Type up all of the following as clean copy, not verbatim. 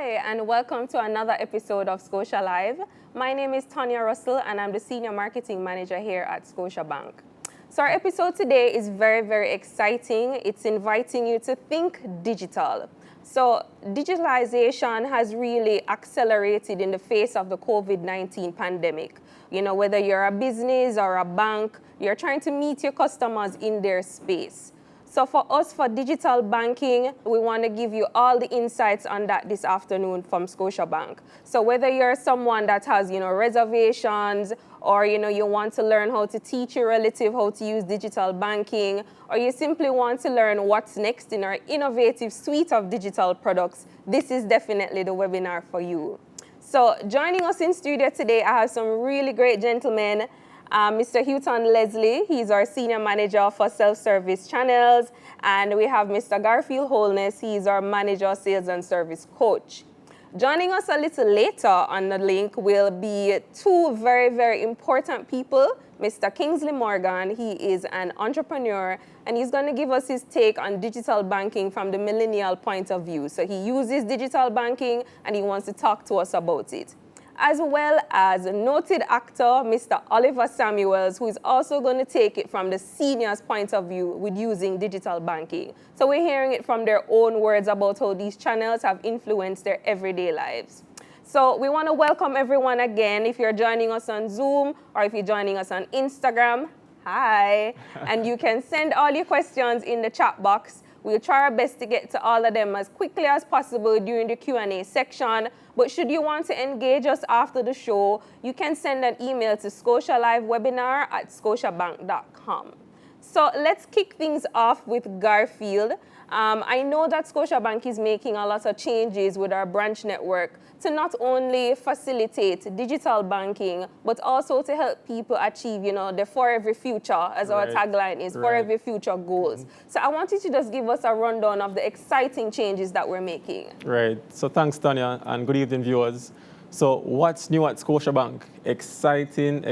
Hi, and welcome to another episode of ScotiaLive. My name is Tanya Russell, and I'm the Senior Marketing Manager here at Scotiabank. So our episode today is very exciting. It's inviting you to think digital. So digitalization has really accelerated in the face of the COVID-19 pandemic. You know, whether you're a business or a bank, you're trying to meet your customers in their space. So for us, for digital banking, we want to give you all the insights on that this afternoon from Scotiabank. So whether you're someone that has, reservations, or, you want to learn how to teach your relative how to use digital banking, or you simply want to learn what's next in our innovative suite of digital products, this is definitely the webinar for you. So joining us in studio today, I have some really great gentlemen. Mr. Houghton Leslie, he's our Senior Manager for Self-Service Channels, and we have Mr. Garfield Holness, he's our Manager Sales and Service Coach. Joining us a little later on the link will be two very important people. Mr. Kingsley Morgan, he is an entrepreneur, and he's going to give us his take on digital banking from the millennial point of view. So he uses digital banking, and he wants to talk to us about it. As well as noted actor, Mr. Oliver Samuels, who is also going to take it from the senior's point of view with using digital banking. So we're hearing it from their own words about how these channels have influenced their everyday lives. So we want to welcome everyone again. If you're joining us on Zoom or if you're joining us on Instagram, hi. And you can send all your questions in the chat box. We'll try our best to get to all of them as quickly as possible during the Q&A section. But should you want to engage us after the show, you can send an email to ScotiaLiveWebinar@scotiabank.com. So let's kick things off with Garfield. I know that Scotiabank is making a lot of changes with our branch network to not only facilitate digital banking, but also to help people achieve, the for every future, as our tagline is, for every future goals. So I want you to just give us a rundown of the exciting changes that we're making. Right. So thanks, Tanya, and good evening, viewers. So what's new at Scotiabank? Exciting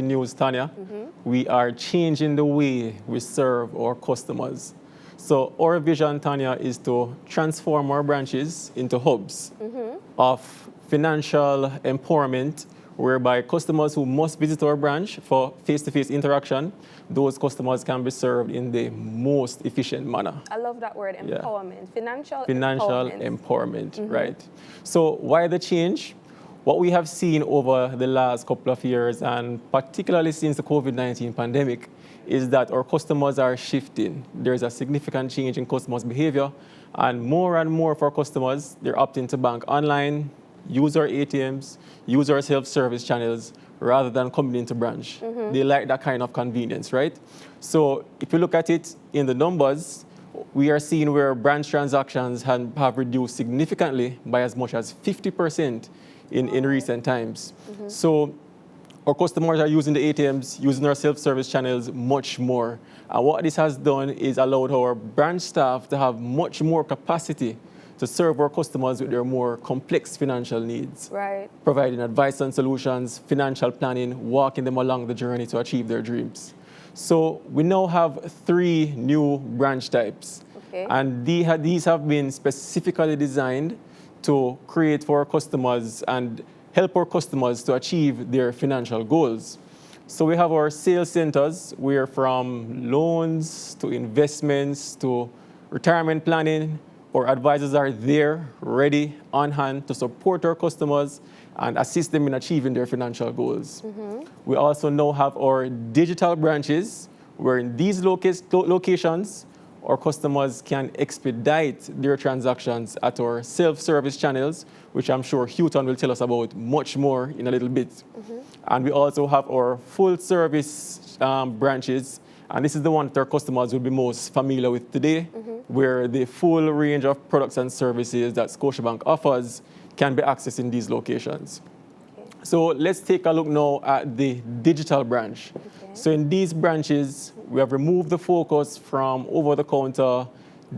news, Tanya. We are changing the way we serve our customers. So our vision, Tanya, is to transform our branches into hubs of financial empowerment, whereby customers who must visit our branch for face-to-face interaction, those customers can be served in the most efficient manner. I love that word, empowerment. Yeah. Financial empowerment, right. So why the change? What we have seen over the last couple of years, and particularly since the COVID-19 pandemic, is that our customers are shifting. There's a significant change in customers' behavior, and more of our customers, they're opting to bank online, use our ATMs, use our self-service channels, rather than coming into branch. They like that kind of convenience, right? So if you look at it in the numbers, we are seeing where branch transactions have reduced significantly by as much as 50% in recent times. So our customers are using the ATMs, using our self-service channels much more. And what this has done is allowed our branch staff to have much more capacity to serve our customers with their more complex financial needs. Right. Providing advice and solutions, financial planning, walking them along the journey to achieve their dreams. So we now have 3 new branch types. Okay. And these have been specifically designed to create for our customers and help our customers to achieve their financial goals. So we have our sales centers, where from loans to investments to retirement planning, our advisors are there, ready, on hand to support our customers and assist them in achieving their financial goals. We also now have our digital branches, where in these locations, our customers can expedite their transactions at our self-service channels, which I'm sure Houghton will tell us about much more in a little bit. And we also have our full-service branches, and this is the one that our customers will be most familiar with today, where the full range of products and services that Scotiabank offers can be accessed in these locations. So let's take a look now at the digital branch. So in these branches, we have removed the focus from over-the-counter,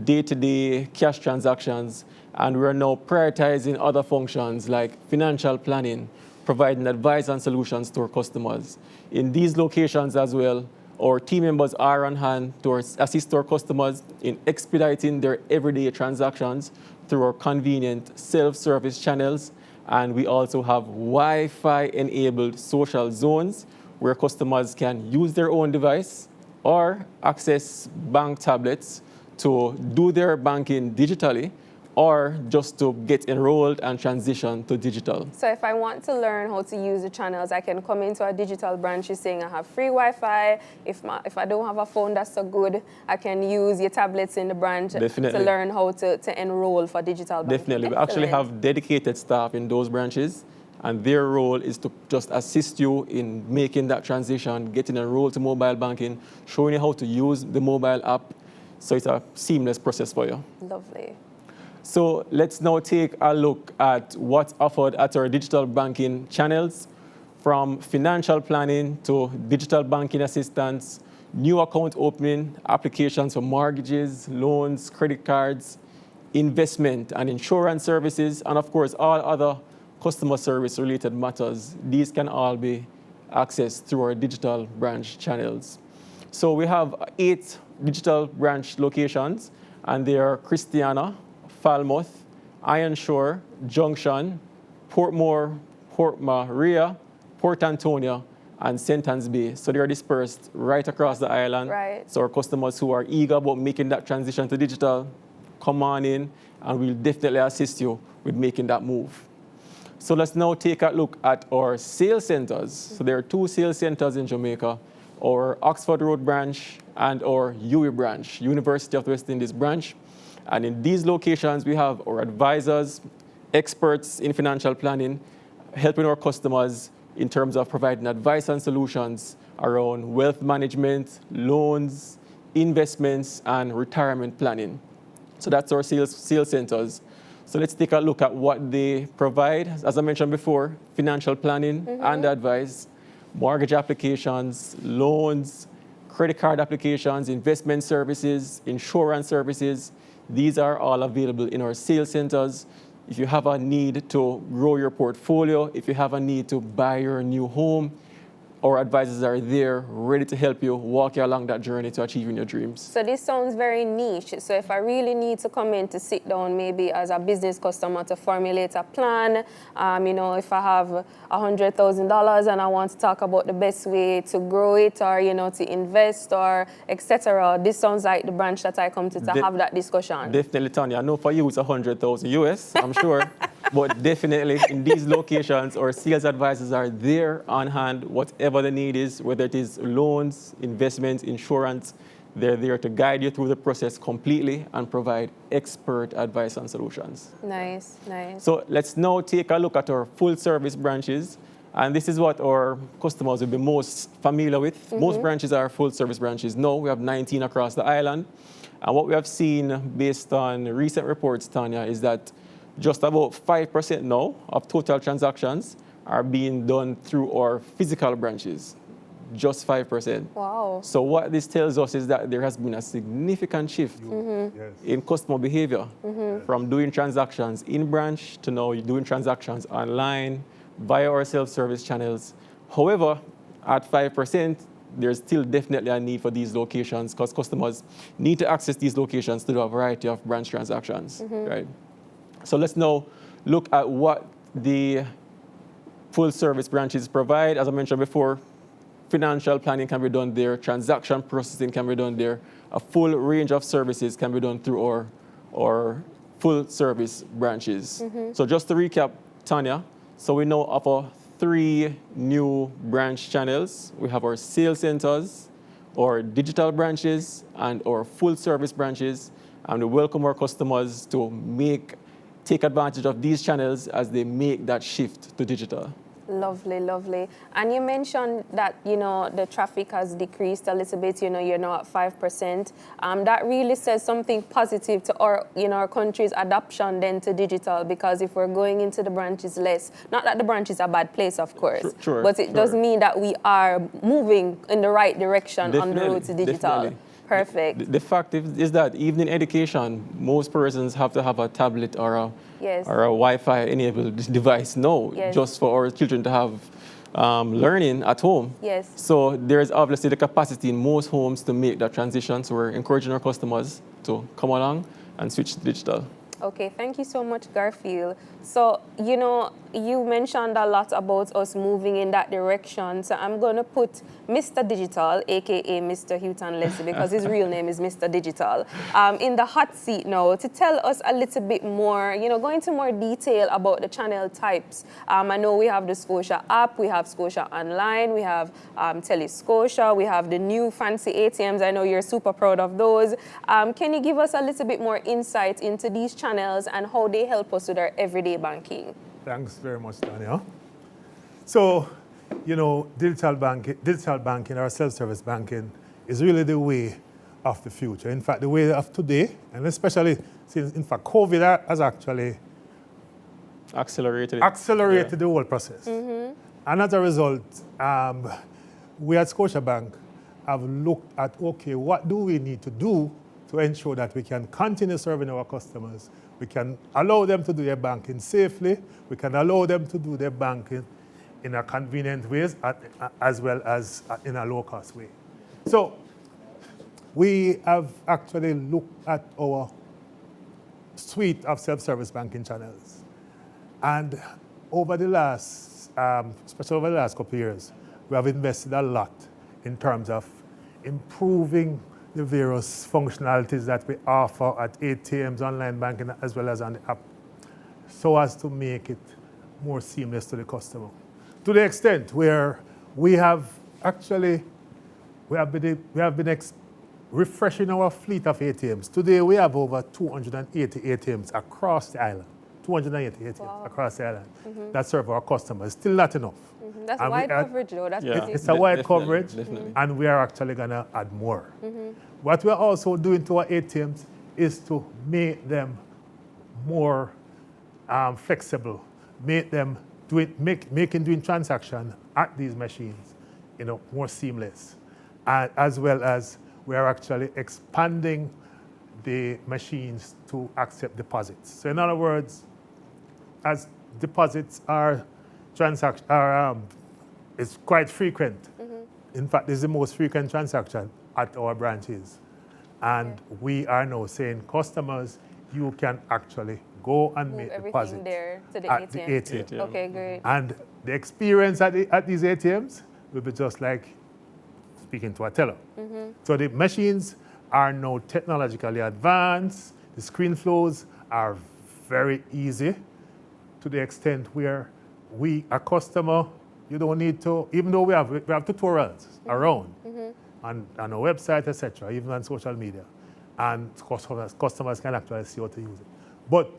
day-to-day cash transactions, and we are now prioritizing other functions like financial planning, providing advice and solutions to our customers. In these locations as well, Our team members are on hand to assist our customers in expediting their everyday transactions through our convenient self-service channels. And we also have Wi-Fi enabled social zones where customers can use their own device or access bank tablets to do their banking digitally, or just to get enrolled and transition to digital. So if I want to learn how to use the channels, I can come into a digital branch saying I have free Wi-Fi. If I don't have a phone that's so good, I can use your tablets in the branch Definitely. to learn how to enroll for digital banking. Definitely. We actually have dedicated staff in those branches, and their role is to just assist you in making that transition, getting enrolled to mobile banking, showing you how to use the mobile app. So it's a seamless process for you. Lovely. So let's now take a look at what's offered at our digital banking channels, from financial planning to digital banking assistance, new account opening, applications for mortgages, loans, credit cards, investment and insurance services, and of course, all other customer service related matters. These can all be accessed through our digital branch channels. So we have 8 digital branch locations, and they are Christiana, Falmouth, Ironshore, Junction, Portmore, Port Maria, Port Antonio, and St. Anne's Bay. So they are dispersed right across the island. Right. So our customers who are eager about making that transition to digital, come on in, and we'll definitely assist you with making that move. So let's now take a look at our sales centers. So there are 2 sales centers in Jamaica, our Oxford Road branch and our UWI branch, University of the West Indies branch. And in these locations, we have our advisors, experts in financial planning, helping our customers in terms of providing advice and solutions around wealth management, loans, investments, and retirement planning. So that's our sales centers. So let's take a look at what they provide. As I mentioned before, financial planning and advice, mortgage applications, loans, credit card applications, investment services, insurance services. These are all available in our sales centers. If you have a need to grow your portfolio, if you have a need to buy your new home, our advisors are there, ready to help you, walk you along that journey to achieving your dreams. So this sounds very niche. So if I really need to come in to sit down, maybe as a business customer, to formulate a plan, if I have $100,000 and I want to talk about the best way to grow it, or to invest, or etc., this sounds like the branch that I come to have that discussion. Definitely, Tanya. I know for you it's 100,000 US, I'm sure. But definitely in these locations, our sales advisors are there on hand, whatever the need is, whether it is loans, investments, insurance. They're there to guide you through the process completely and provide expert advice and solutions. Nice, nice. So let's now take a look at our full service branches. And this is what our customers will be most familiar with. Most branches are full service branches. Now we have 19 across the island. And what we have seen based on recent reports, Tanya, is that just about 5% now of total transactions are being done through our physical branches. Just 5%. Wow. So what this tells us is that there has been a significant shift in customer behavior from doing transactions in branch to now doing transactions online via our self-service channels. However, at 5%, there's still definitely a need for these locations because customers need to access these locations to do a variety of branch transactions, right? So let's now look at what the full service branches provide. As I mentioned before, financial planning can be done there, transaction processing can be done there, a full range of services can be done through our full service branches. So just to recap, Tanya, so we now offer 3 new branch channels. We have our sales centers, our digital branches, and our full service branches. And we welcome our customers to take advantage of these channels as they make that shift to digital. Lovely, lovely. And you mentioned that, the traffic has decreased a little bit, you're now at 5%. That really says something positive to our country's adoption then to digital, because if we're going into the branches less, not that the branch is a bad place, of course, but it does mean that we are moving in the right direction on the road to digital. Definitely. Perfect. The fact is that even in education, most persons have to have a tablet or a Wi-Fi enabled device now, just for our children to have learning at home. Yes. So there is obviously the capacity in most homes to make that transition. So we're encouraging our customers to come along and switch to digital. Okay, thank you so much, Garfield. So, you know, you mentioned a lot about us moving in that direction. So I'm going to put Mr. Digital, a.k.a. Mr. Houghton Leslie, because his real name is Mr. Digital, in the hot seat now to tell us a little bit more, you know, go into more detail about the channel types. I know we have the Scotia app, we have Scotia Online, we have Scotia, we have the new fancy ATMs. I know you're super proud of those. Can you give us a little bit more insight into these channels and how they help us with our everyday banking? Thanks very much, Tanya. So, you know, digital banking or self-service banking is really the way of the future. In fact, the way of today, and especially since, in fact, COVID has actually Accelerated the whole process. And as a result, we at Scotiabank have looked at, okay, what do we need to do to ensure that we can continue serving our customers? We can allow them to do their banking safely. We can allow them to do their banking in a convenient ways as well as in a low-cost way. So we have actually looked at our suite of self-service banking channels. And over the last, especially over the last couple of years, we have invested a lot in terms of improving the various functionalities that we offer at ATMs, online banking, as well as on the app, so as to make it more seamless to the customer. To the extent where we have been refreshing our fleet of ATMs. Today we have over 280 ATMs across the island. 280 ATMs across the island that serve our customers. Still not enough. That's wide coverage, though. That's it's a wide coverage, definitely. and we are actually going to add more. What we're also doing to our ATMs is to make them more flexible, making doing transaction at these machines, you know, more seamless, as well as we are actually expanding the machines to accept deposits. So in other words, as deposits it's quite frequent. In fact, it's the most frequent transaction at our branches. And we are now saying, customers, you can actually go and Move make deposits there to the at ATM. the ATM. Okay, great. And the experience at these ATMs will be just like speaking to a teller. So the machines are now technologically advanced. The screen flows are very easy to the extent where a customer, you don't need to, even though we have tutorials around on our website, etc., even on social media, and customers can actually see how to use it. But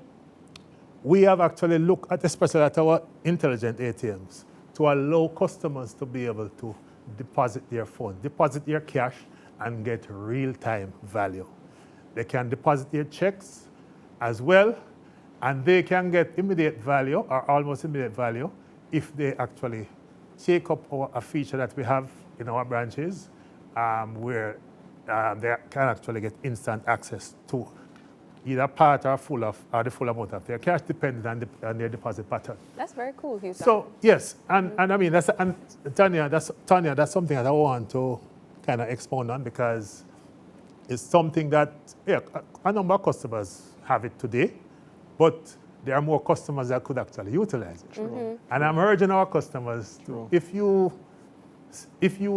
we have actually looked at, especially at our intelligent ATMs, to allow customers to be able to deposit their funds, deposit their cash, and get real-time value. They can deposit their checks as well, and they can get immediate value or almost immediate value if they actually take up a feature that we have in our branches where they can actually get instant access to either part or the full amount of their cash, depending on their deposit pattern. That's very cool, Houston. So yes, and I mean Tanya, that's something that I want to kind of expound on, because it's something that a number of customers have it today, but there are more customers that could actually utilize it. And I'm urging our customers to, if you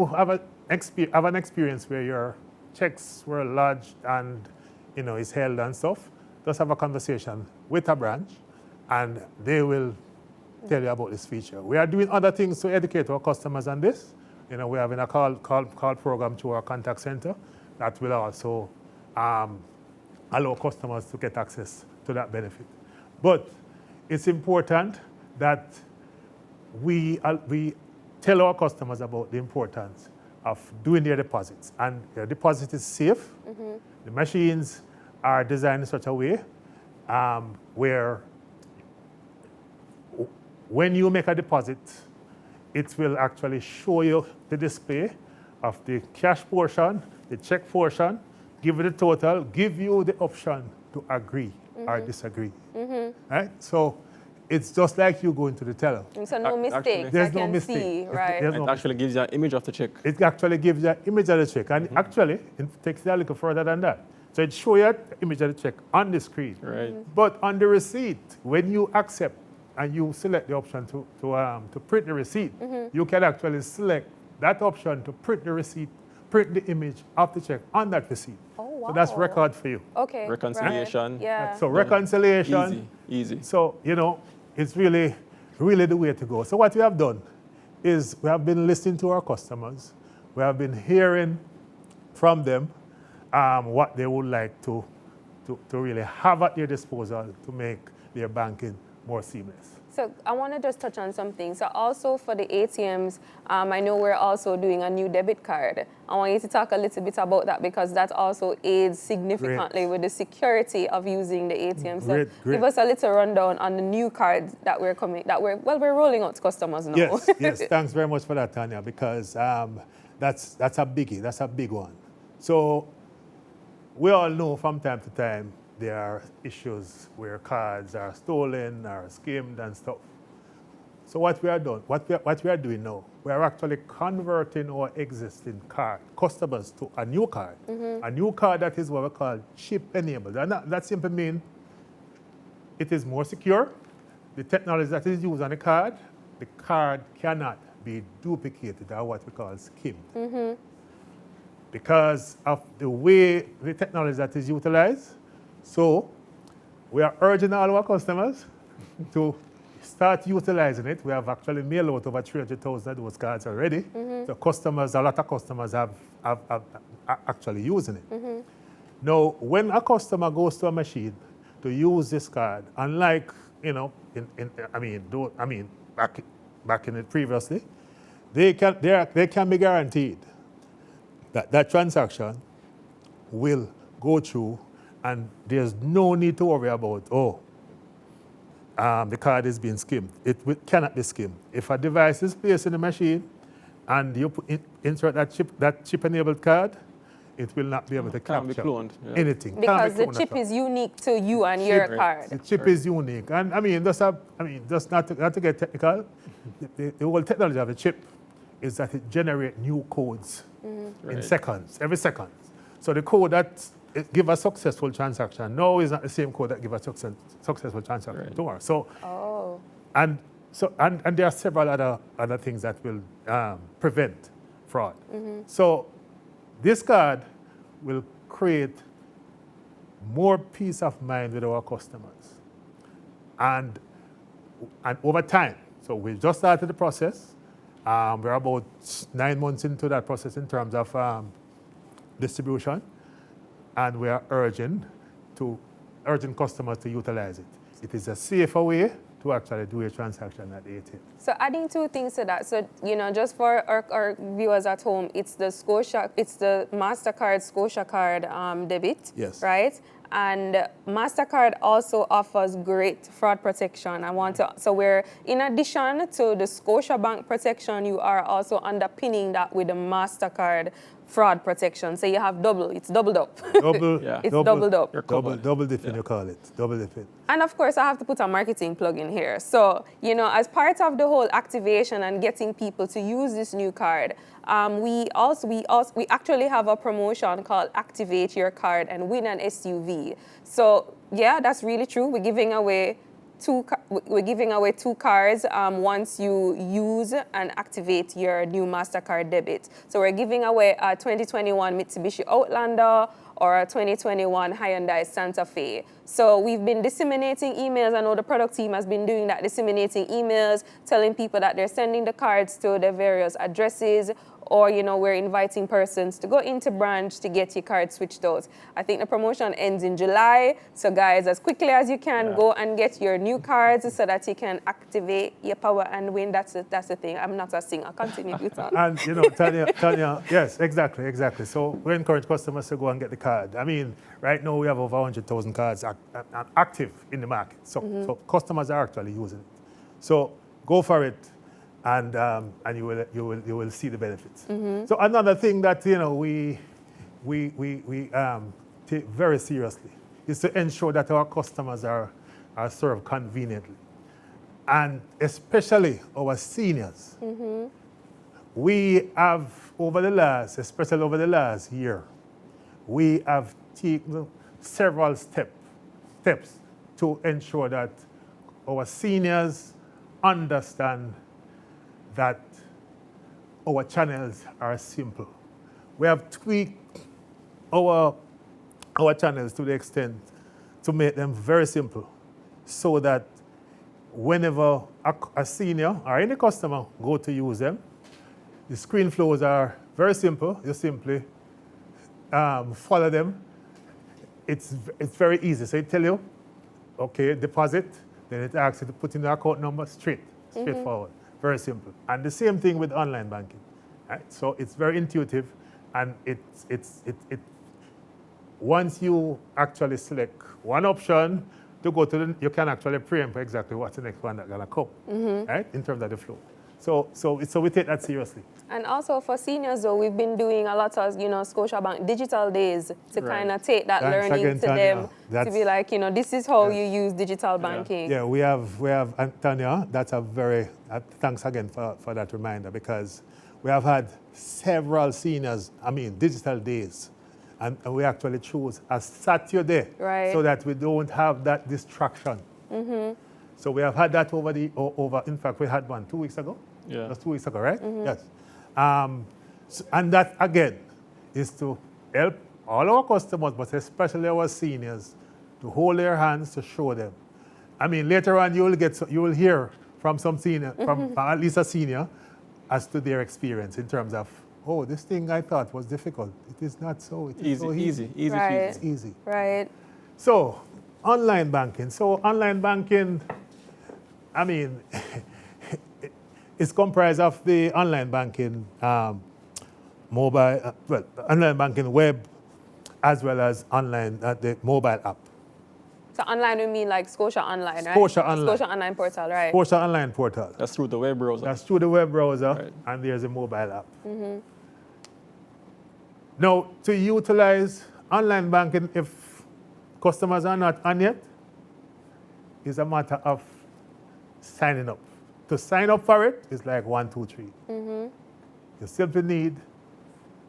have an experience where your checks were lodged and is held and stuff, just have a conversation with a branch, and they will tell you about this feature. We are doing other things to educate our customers on this. We're having a call program to our contact center that will also allow customers to get access to that benefit. But it's important that we tell our customers about the importance of doing their deposits. And their deposit is safe. The machines are designed in such a way where when you make a deposit, it will actually show you the display of the cash portion, the check portion, give you the total, give you the option to agree or disagree. Right? So it's just like you going to the teller. So no mistakes. There's I no can mistake. see, right? There's It no actually gives you an image of the check. It actually gives you an image of the check. And actually, it takes it a little further than that. So it shows you an image of the check on the screen. Right. But on the receipt, when you accept and you select the option to print the receipt, you can actually select that option to print the receipt, print the image of the check on that receipt. Oh, wow. So that's record for you. Okay. Reconciliation. Right. Yeah. So reconciliation. Easy. So, it's really, really the way to go. So what we have done is we have been listening to our customers. We have been hearing from them what they would like to really have at their disposal to make their banking more seamless. So I want to just touch on something. So also for the ATMs, I know we're also doing a new debit card. I want you to talk a little bit about that because that also aids significantly with the security of using the ATM. So Great. give us a little rundown on the new cards that we're rolling out to customers now. Yes. Thanks very much for that, Tanya, because that's a biggie. That's a big one. So we all know from time to time there are issues where cards are stolen or skimmed and stuff. So what we are doing now, we are actually converting our existing customers to a new card. A new card that is what we call chip enabled. And that simply means it is more secure. The technology that is used on the card cannot be duplicated or what we call skimmed. Because of the way the technology that is utilized. So we are urging all our customers to start utilizing it. We have actually mailed out over 300,000 of those cards already. So a lot of customers are actually using it. Now, when a customer goes to a machine to use this card, unlike, back in it previously, they can be guaranteed that transaction will go through and there's no need to worry about, the card is being skimmed. It cannot be skimmed. If a device is placed in the machine and you insert that chip-enabled card, it will not be able to capture anything. Because the chip is unique to you and your card. The chip is unique. And just not to get technical, the whole technology of the chip is that it generates new codes in seconds, every second. So the code that give a successful transaction now is not the same code that give a successful transaction tomorrow. So, and there are several other things that will prevent fraud. So this card will create more peace of mind with our customers. And over time, so we just started the process. We're about 9 months into that process in terms of distribution. And we are urging customers to utilize it. It is a safer way to actually do a transaction at the ATM. So adding two things to that. So, just for our viewers at home, it's the MasterCard Scotia card debit, yes, right? And MasterCard also offers great fraud protection. So we're, in addition to the Scotiabank protection, you are also underpinning that with the MasterCard fraud protection. So you have it's doubled up. Doubled up. Double dipping, you call it. Double dipping. And of course, I have to put a marketing plug in here. So, as part of the whole activation and getting people to use this new card, we actually have a promotion called Activate Your Card and Win an SUV. So, yeah, that's really true. We're giving away two cards once you use and activate your new MasterCard debit. So we're giving away a 2021 Mitsubishi Outlander or a 2021 Hyundai Santa Fe. So we've been disseminating emails. I know the product team has been doing that, disseminating emails, telling people that they're sending the cards to their various addresses, or, we're inviting persons to go into branch to get your card switched out. I think the promotion ends in July. So guys, as quickly as you can, go and get your new cards so that you can activate your power and win. That's the thing. I'm not a singer. Continue, Gutton. And, Tanya, yes, exactly. So we encourage customers to go and get the card. Right now we have over 100,000 cards active in the market. So customers are actually using it. So go for it. And you will see the benefits. So another thing that we take very seriously is to ensure that our customers are served conveniently. and especially our seniors. We have especially over the last year, we have taken several steps to ensure that our seniors understand that our channels are simple. We have tweaked our channels to the extent to make them very simple so that whenever a senior or any customer go to use them, the screen flows are very simple. You simply follow them. It's very easy. So it tell you, okay, deposit, then it asks you to put in the account number straightforward. Very simple. And the same thing with online banking. Right? So it's very intuitive, and it once you actually select one option to go to you can actually preempt exactly what's the next one that's gonna come, right? In terms of the flow. So we take that seriously. And also for seniors, though, we've been doing a lot of, Scotiabank digital days to kind of take that learning to them, to be like, this is how you use digital banking. Yeah, we have, and Tanya, that's a very, thanks again for that reminder, because we have had several seniors, digital days, and we actually choose a Saturday so that we don't have that distraction. So we have had that over, in fact, we had one 2 weeks ago. Yeah. That's 2 weeks ago, right? Yes. And that, again, is to help all our customers, but especially our seniors, to hold their hands, to show them. Later on, you will hear from some senior, from at least a senior, as to their experience in terms of, oh, this thing I thought was difficult. It is not so. It is so easy. Right. It's easy. Right. So, online banking. It's comprised of the online banking mobile, online banking web, as well as online, the mobile app. So online, we mean like Scotia Online, right? Scotia Online. Scotia Online portal, right? Scotia Online portal. That's through the web browser. That's through the web browser, right. And there's a mobile app. Now, to utilize online banking, if customers are not on yet, is a matter of signing up. To sign up for it is like 1, 2, 3. You simply need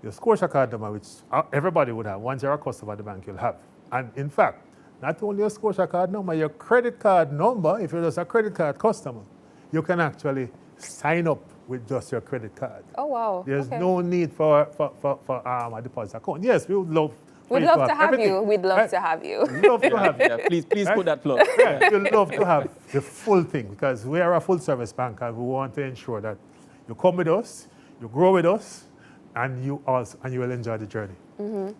your Scotia card number, which everybody would have. Once you're a customer at the bank, you'll have. And in fact, not only your Scotia card number, your credit card number, if you're just a credit card customer, you can actually sign up with just your credit card. Oh, wow. There's no need for a deposit account. Yes, we would love We'd love to have you. We'd love to have you. We'd love to have you. Yeah, please put that plug. We'd love to have the full thing, because we are a full service bank and we want to ensure that you come with us, you grow with us, and you will enjoy the journey.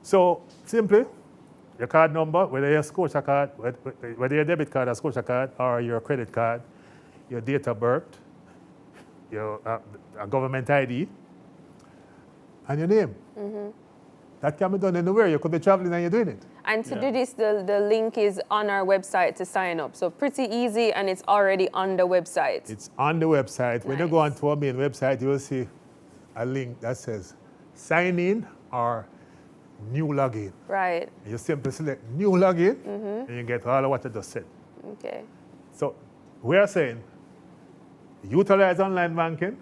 So simply, your card number, whether your Scotia card, whether your debit card or Scotia card, or your credit card, your date of birth, your government ID, and your name. That can be done anywhere. You could be traveling and you're doing it. And to do this, the link is on our website to sign up. So pretty easy, and it's already on the website. It's on the website. When you go onto our main website, you will see a link that says sign in or new login. Right. You simply select new login, and you get all of what I just said. Okay. So we are saying utilize online banking.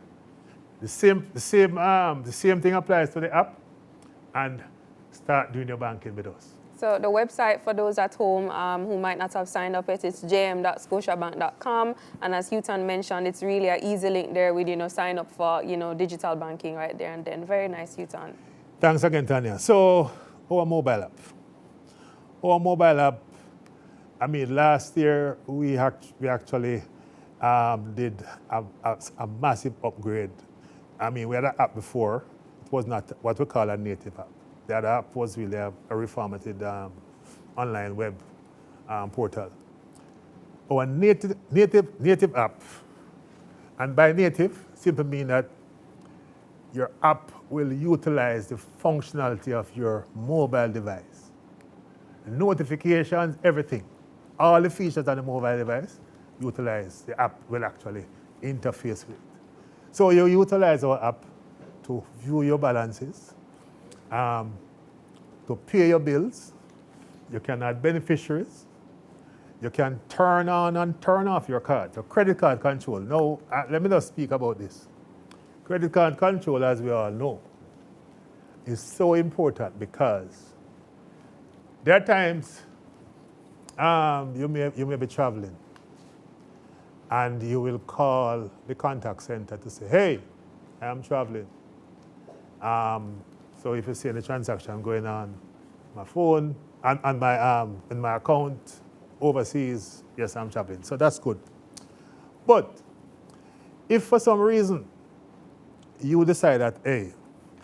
The same thing applies to the app, and start doing your banking with us. So the website for those at home who might not have signed up yet, it's jm.scotiabank.com. And as Houghton mentioned, it's really an easy link there with, sign up for, digital banking right there and then. Very nice, Houghton. Thanks again, Tanya. So our mobile app. Last year we actually did a massive upgrade. We had an app before. It was not what we call a native app. The other app was really a reformatted online web portal. Our native app, and by native, simply mean that your app will utilize the functionality of your mobile device. Notifications, everything. All the features on the mobile device, the app will actually interface with. So you utilize our app to view your balances, to pay your bills. You can add beneficiaries. You can turn on and turn off your card. So credit card control. Now, let me just speak about this. Credit card control, as we all know, is so important because there are times you may be traveling and you will call the contact center to say, hey, I am traveling. So if you see any transaction going on my phone and in my account overseas, yes, I'm traveling. So that's good. But if for some reason you decide that, hey,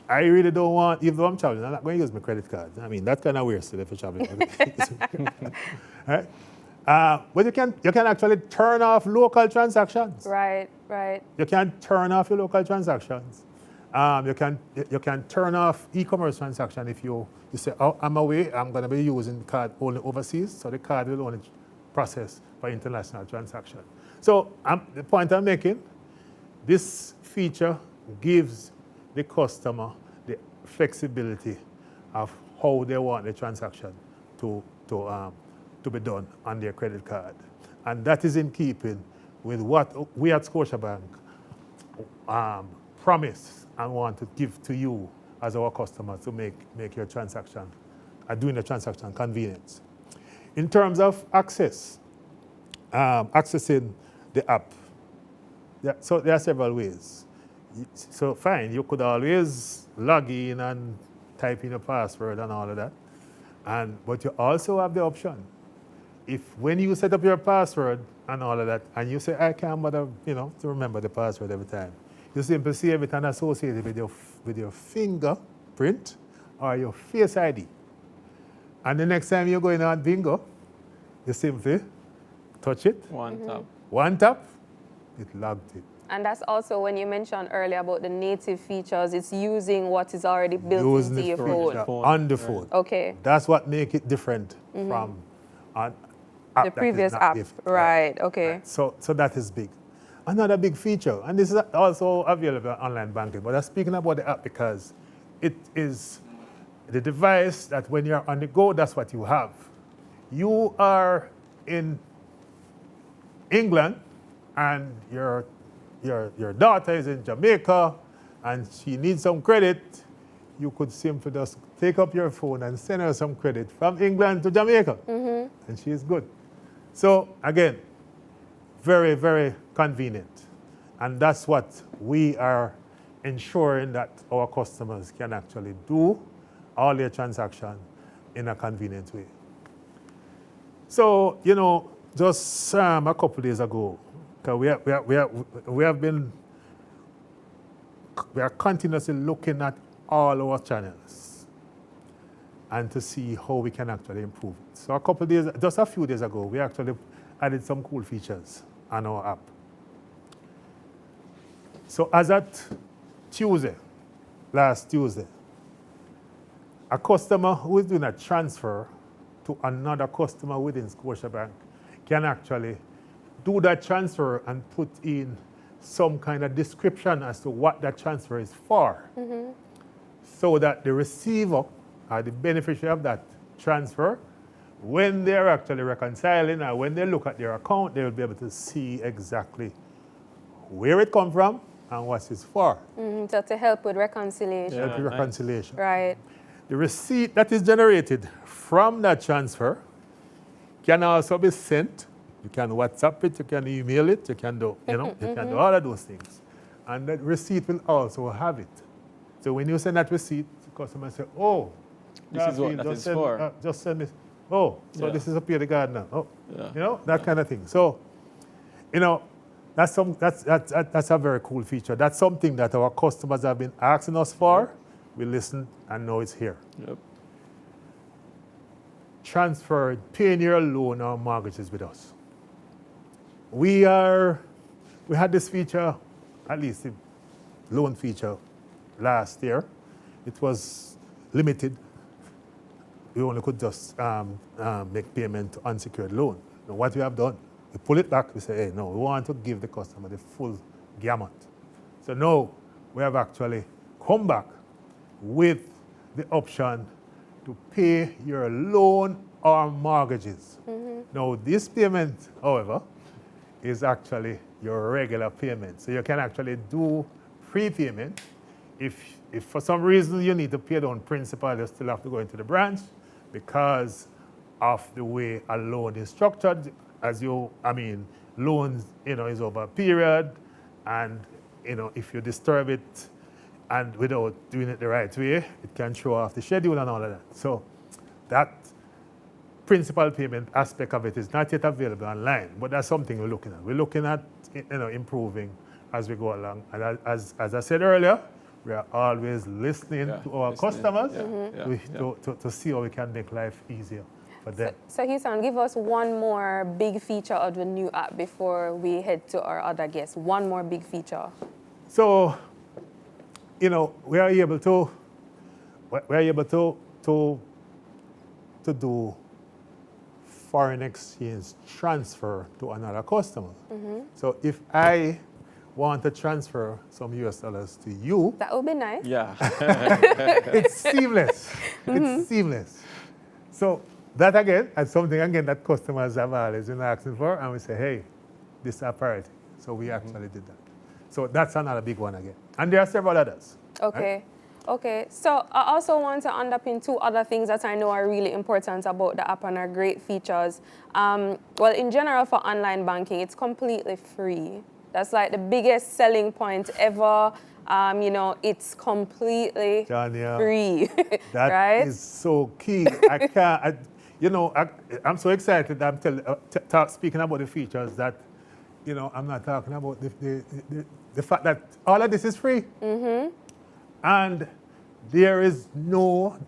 I really don't want, even though I'm traveling, I'm not going to use my credit card. I mean, that's kind of weird still if you're traveling. Right? But you can actually turn off local transactions. Right. You can turn off your local transactions. You can turn off e-commerce transaction if you say, oh, I'm away, I'm going to be using the card only overseas, so the card will only process for international transaction. So the point I'm making, this feature gives the customer the flexibility of how they want the transaction to be done on their credit card. And that is in keeping with what we at Scotiabank promise and want to give to you as our customers to make your transaction, doing the transaction convenience. In terms of accessing the app, so there are several ways. So fine, you could always log in and type in your password and all of that. But you also have the option. If when you set up your password and all of that, and you say, I can't bother, to remember the password every time, you simply save it and associate it with your fingerprint or your Face ID. And the next time you're going on bingo, you simply touch it. One tap, it logged it. And that's also when you mentioned earlier about the native features, it's using what is already built into your phone. On the phone. Okay. That's what makes it different from an app the previous that is not app. Right, okay. Right. So that is big. Another big feature, and this is also available on online banking, but I'm speaking about the app because it is the device that when you're on the go, that's what you have. You are in England and your daughter is in Jamaica and she needs some credit, you could simply just take up your phone and send her some credit from England to Jamaica. And she is good. So again, very, very convenient. And that's what we are ensuring that our customers can actually do all their transactions in a convenient way. So, just a couple days ago, we are continuously looking at all our channels and to see how we can actually improve it. So just a few days ago, we actually added some cool features on our app. So as at last Tuesday, a customer who is doing a transfer to another customer within Scotiabank can actually do that transfer and put in some kind of description as to what that transfer is for, so that the receiver or the beneficiary of that transfer, when they're actually reconciling or when they look at their account, they will be able to see exactly where it comes from and what it's for. So to help with reconciliation. Help with reconciliation. Right. The receipt that is generated from that transfer can also be sent. You can WhatsApp it, you can email it, you can do, you can do all of those things. And that receipt will also have it. So when you send that receipt, the customer say, oh, this is what that is for. Just send me, this is a P.L.A.N gardener. That kind of thing. So, that's a very cool feature. That's something that our customers have been asking us for. We listened and now it's here. Yep. Transfer, paying your loan or mortgages with us. We had this feature, at least the loan feature, last year. It was limited. We only could just make payment to unsecured loan. Now what we have done, we pull it back, we say, hey, no, we want to give the customer the full gamut. So now we have actually come back with the option to pay your loan or mortgages Now, this payment, however, is actually your regular payment. So you can actually do prepayment. If for some reason you need to pay down principal, you still have to go into the branch because of the way a loan is structured. Loans, is over a period, and, if you disturb it and without doing it the right way, it can throw off the schedule and all of that. So that principal payment aspect of it is not yet available online, but that's something we're looking at. We're looking at improving as we go along. And as I said earlier, we are always listening to our customers to see how we can make life easier for them. So Houston, give us one more big feature of the new app before we head to our other guests. One more big feature. So, we are able to do foreign exchange transfer to another customer. So if I want to transfer some US dollars to you, that would be nice. Yeah. it's seamless. It's seamless. So that again, is something again that customers have always been asking for, and we say, hey, this is a priority. So we actually did that. So that's another big one again. And there are several others. Okay. Right? Okay, so I also want to underpin two other things that I know are really important about the app and are great features. Well, in general for online banking, it's completely free. That's like the biggest selling point ever. It's completely free. That right? is so key. I'm so excited that I'm speaking about the features that, I'm not talking about the fact that all of this is free. And there is no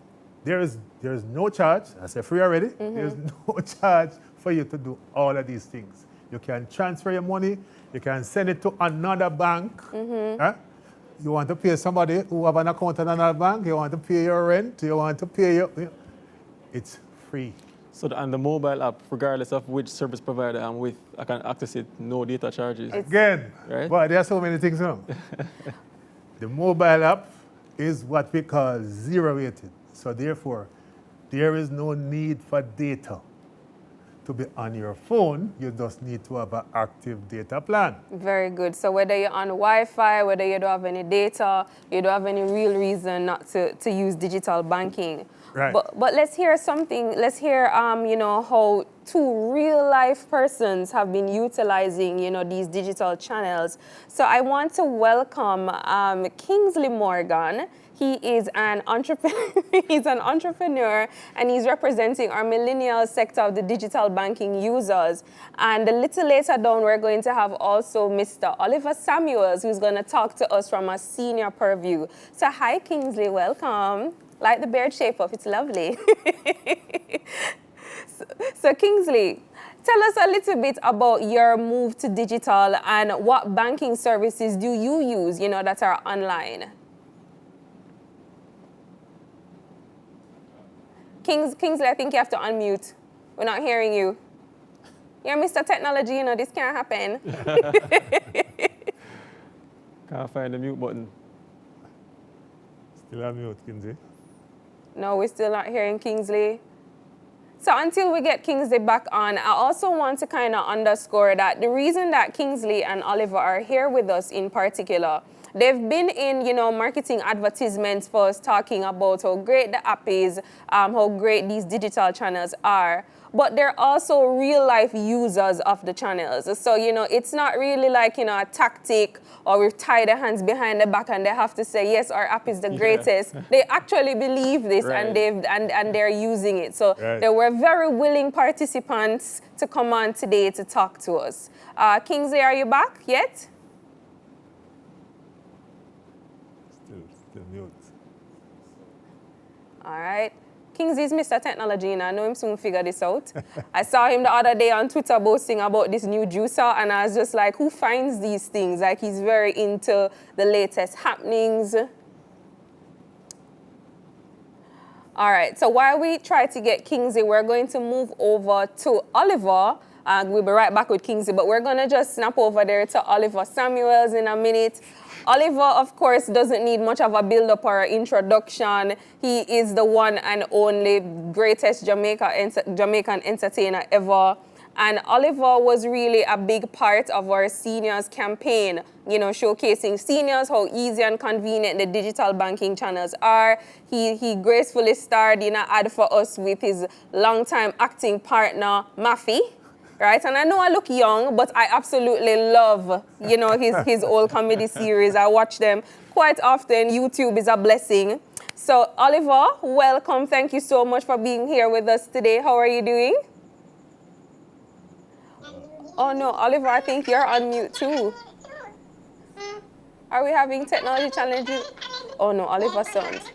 charge. I said free already. There's no charge for you to do all of these things. You can transfer your money. You can send it to another bank. You want to pay somebody who have an account in another bank. You want to pay your rent. You want to pay it's free. So on the mobile app, regardless of which service provider I'm with, I can access it, no data charges. Again, right? But there are so many things now. The mobile app is what we call zero-rated. So therefore, there is no need for data to be on your phone. You just need to have an active data plan. Very good. So whether you're on Wi-Fi, whether you don't have any data, you don't have any real reason not to use digital banking. Right. But let's hear something. Let's hear, how two real-life persons have been utilizing, these digital channels. So I want to welcome Kingsley Morgan. He is an entrepreneur. He's an entrepreneur, and he's representing our millennial sector of the digital banking users. And a little later down, we're going to have also Mr. Oliver Samuels, who's going to talk to us from a senior purview. So hi, Kingsley. Welcome. Like the beard shape up, it's lovely. So Kingsley, tell us a little bit about your move to digital and what banking services do you use, that are online? Kingsley, I think you have to unmute. We're not hearing you. You're Mr. Technology, this can't happen. Can't find the mute button. Still on mute, Kingsley. No, we're still not hearing Kingsley. So until we get Kingsley back on, I also want to kind of underscore that the reason that Kingsley and Oliver are here with us in particular, they've been in, marketing advertisements for us talking about how great the app is, how great these digital channels are. But they're also real-life users of the channels. So, it's not really like, a tactic or we've tied their hands behind the back and they have to say, yes, our app is the greatest. They actually believe this and they're using it. So they were very willing participants to come on today to talk to us. Kingsley, are you back yet? Still mute. All right. Kingsley's Mr. Technology, and I know him soon figure this out. I saw him the other day on Twitter boasting about this new juicer, and I was just like, who finds these things? Like, he's very into the latest happenings. All right, so while we try to get Kingsley, we're going to move over to Oliver. We'll be right back with Kingsley, but we're going to just snap over there to Oliver Samuels in a minute. Oliver, of course, doesn't need much of a build-up or introduction. He is the one and only greatest Jamaican entertainer ever. And Oliver was really a big part of our seniors campaign, you know, showcasing seniors how easy and convenient the digital banking channels are. He gracefully starred in an ad for us with his longtime acting partner, Maffy. Right, and I know I look young, but I absolutely love, you know, his old comedy series. I watch them quite often. YouTube is a blessing. So, Oliver, welcome. Thank you so much for being here with us today. How are you doing? Oh no, Oliver, I think you're on mute too. Are we having technology challenges? Oh no, Oliver sounds.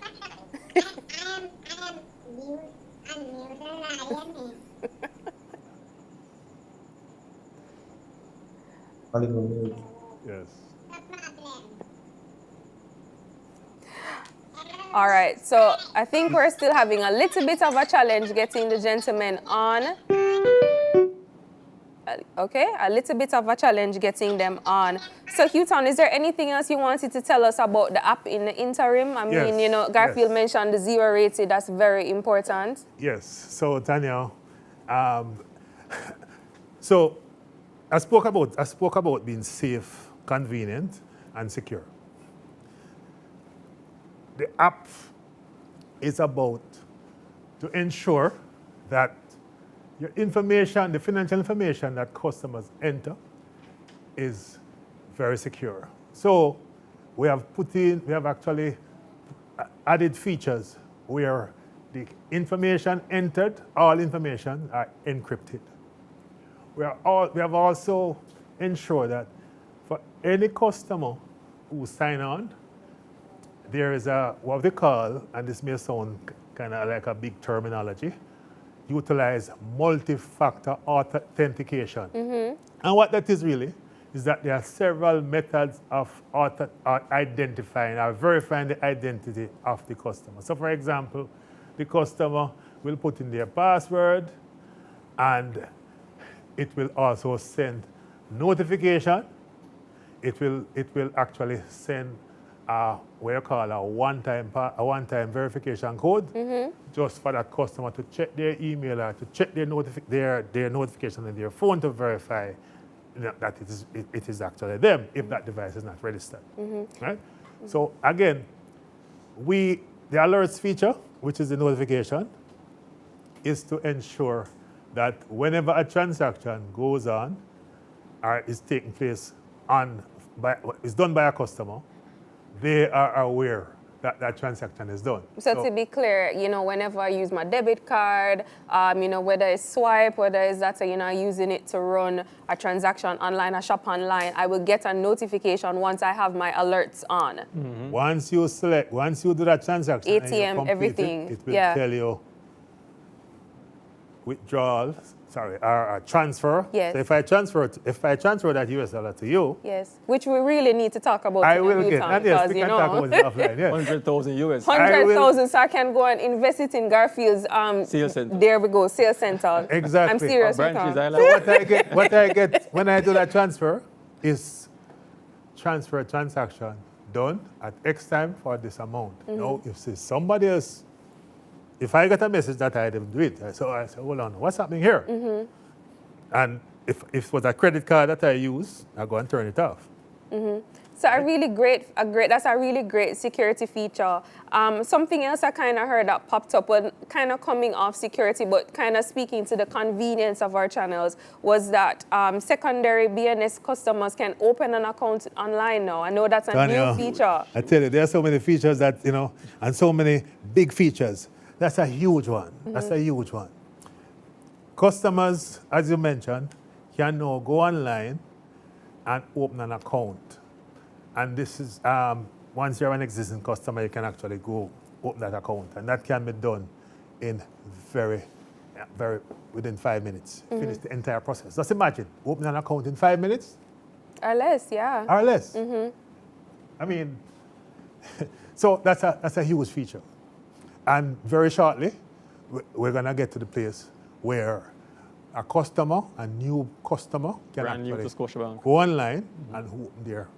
Yes. All right, so I think we're still having a little bit of a challenge getting the gentleman on. Okay, a little bit of a challenge getting them on. So, Houghton, is there anything else you wanted to tell us about the app in the interim? I mean, you know, Garfield mentioned the 0 rated. That's very important. Yes. So, Tanya, so I spoke about being safe, convenient, and secure. The app is about to ensure that your information, the financial information that customers enter, is very secure. So we have actually added features where the information entered, all information are encrypted. We have also ensured that for any customer who sign on, there is what they call, and this may sound kind of like a big terminology, utilize multi-factor authentication. And what that is really is that there are several methods of identifying or verifying the identity of the customer. So for example, the customer will put in their password, and it will also send notification. It will actually send what you call a one-time verification code, just for that customer to check their email or to check their notification on their phone to verify that it is actually them if that device is not registered. Right? So again, the alerts feature, which is the notification, is to ensure that whenever a transaction goes on or is taking place is done by a customer, they are aware that that transaction is done. So to be clear, you know, whenever I use my debit card, you know, whether it's swipe, whether it's that, you know, using it to run a transaction online, a shop online, I will get a notification once I have my alerts on. Once you do that transaction, ATM, and you everything, it will tell you withdrawal, or transfer. Yes. So if I transfer that US dollar to you, yes, which we really need to talk about. I will get. And yes, we you can know, talk about it offline. Yes. 100,000 US. 100,000, so I can go and invest it in Garfield's sales center. There we go, sales center. Exactly. I'm serious. Branches, I So like what I get when I do that transfer is transfer transaction done at X time for this amount. Now, if somebody else, if I get a message that I didn't do it, so I say, hold on, what's happening here? And if it was a credit card that I use, I go and turn it off. So that's a really great security feature. Something else I kind of heard that popped up, when kind of coming off security, but kind of speaking to the convenience of our channels, was that secondary BNS customers can open an account online now. I know that's a new feature. I tell you, there are so many features that, you know, and so many big features. That's a huge one. That's a huge one. Customers, as you mentioned, can now go online and open an account. And this is, once you're an existing customer, you can actually go open that account. And that can be done in within 5 minutes. Finish the entire process. Just imagine, open an account in 5 minutes. Or less, yeah. Or less. I mean, so that's a huge feature. And very shortly, we're going to get to the place where a new customer, can brand new to actually Scotiabank. go online and open their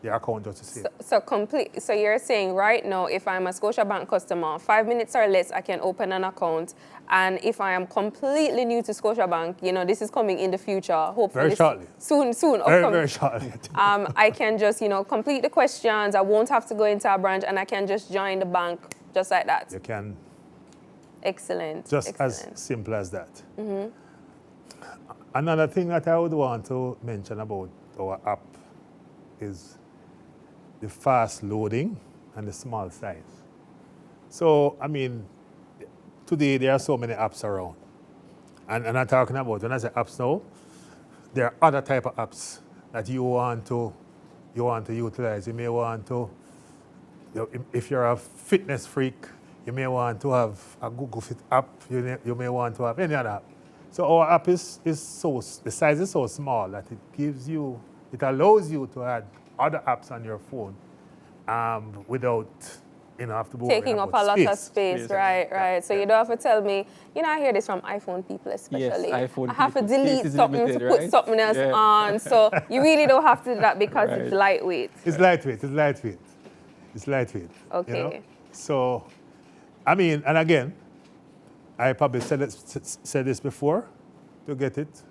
your account just to see it. So you're saying right now, if I'm a Scotiabank customer, 5 minutes or less, I can open an account. And if I am completely new to Scotiabank, this is coming in the future, hopefully Very shortly. soon, Very shortly. I can just, complete the questions. I won't have to go into a branch, and I can just join the bank just like that. You can. Excellent. Just Excellent. as simple as that. Another thing that I would want to mention about our app is the fast loading and the small size. So, today there are so many apps around. And I'm talking about, when I say apps now, there are other type of apps that you want to utilize. You may want to, if you're a fitness freak, you may want to have a Google Fit app. You may want to have any other app. So our app the size is so small that it allows you to add other apps on your phone without have to taking up a lot of space. Right. So you don't have to tell me, I hear this from iPhone people especially. Yes, iPhone I have to people. delete Space is something limited, to put right? something else on. So you really don't have to do that because it's lightweight. It's lightweight. Okay. So, and again, I probably said this before. To get it,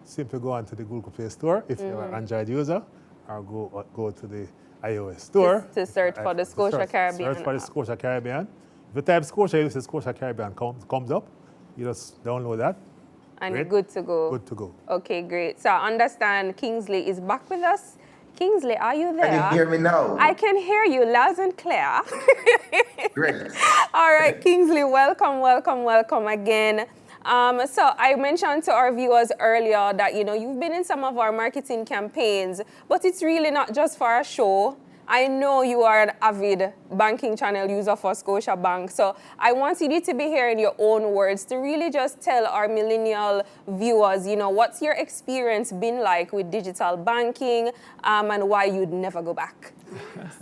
simply go onto the Google Play Store if you're an Android user, or go to the iOS store. To search for the Scotia Caribbean. Search for the Scotia Caribbean. If you type Scotia, you see Scotia Caribbean comes up. You just download that. And you're good to go. Good to go. Okay, great. So I understand Kingsley is back with us. Kingsley, are you there? Can you hear me now? I can hear you loud and clear. Great. All right, Kingsley, welcome again. So I mentioned to our viewers earlier that, you've been in some of our marketing campaigns, but it's really not just for a show. I know you are an avid banking channel user for Scotiabank, so I wanted you to be here in your own words to really just tell our millennial viewers, what's your experience been like with digital banking and why you'd never go back.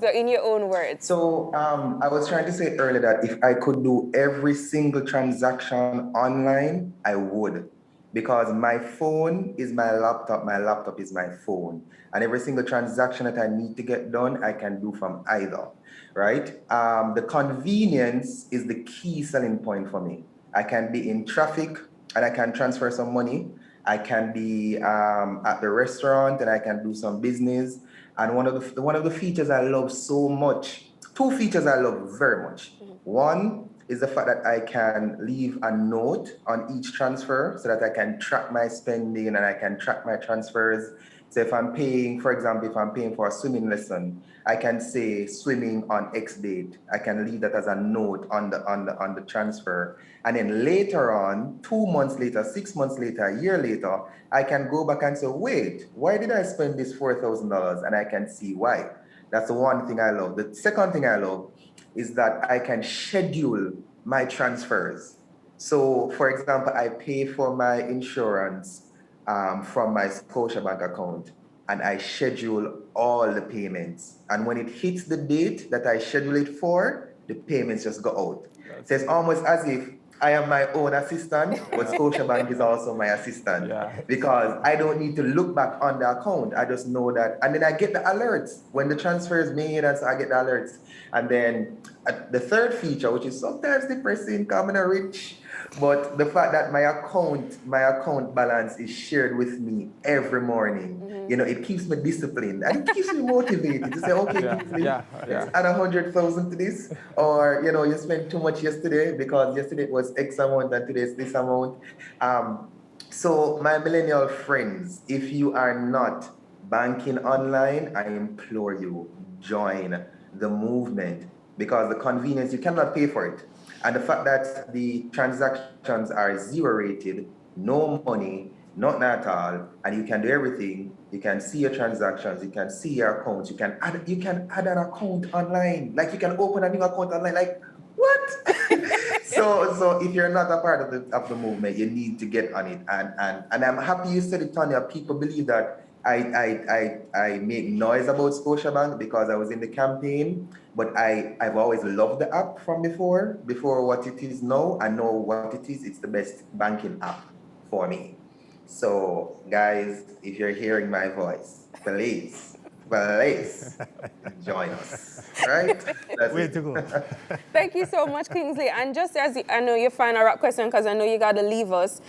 So in your own words. So I was trying to say earlier that if I could do every single transaction online, I would. Because my phone is my laptop is my phone. And every single transaction that I need to get done, I can do from either, right? The convenience is the key selling point for me. I can be in traffic and I can transfer some money. I can be at the restaurant and I can do some business. And one of the features I love so much, two features I love very much. One is the fact that I can leave a note on each transfer so that I can track my spending and I can track my transfers. So if I'm paying, for example, if I'm paying for a swimming lesson, I can say swimming on X date. I can leave that as a note on the transfer. And then later on, 2 months later, 6 months later, a year later, I can go back and say, wait, why did I spend this $4,000? And I can see why. That's the one thing I love. The second thing I love is that I can schedule my transfers. So, for example, I pay for my insurance from my Scotiabank account, and I schedule all the payments. And when it hits the date that I schedule it for, the payments just go out. So it's almost as if I am my own assistant, but Scotiabank is also my assistant. Because I don't need to look back on the account. I just know that. And then I get the alerts when the transfer is made, and so I get the alerts. And then the third feature, which is sometimes depressing, because I'm not rich, but the fact that my account balance is shared with me every morning, it keeps me disciplined and it keeps me motivated to say, okay, let's add 100,000 to this, or you spent too much yesterday because yesterday it was X amount and today it's this amount. So my millennial friends, if you are not banking online, I implore you, join the movement, because the convenience, you cannot pay for it. And the fact that the transactions are zero rated, no money, nothing at all, and you can do everything. You can see your transactions, you can see your accounts, you can add an account online. Like you can open a new account online. Like, what? So if you're not a part of the movement, you need to get on it. And I'm happy you said it, Tanya. People believe that I make noise about Scotiabank because I was in the campaign, but I've always loved the app from before what it is now. I know what it is. It's the best banking app for me. So guys, if you're hearing my voice, please place. Join us, right? That's Way it. to go. Thank you so much, Kingsley. And just as I know your final wrap question, because I know you got to leave us,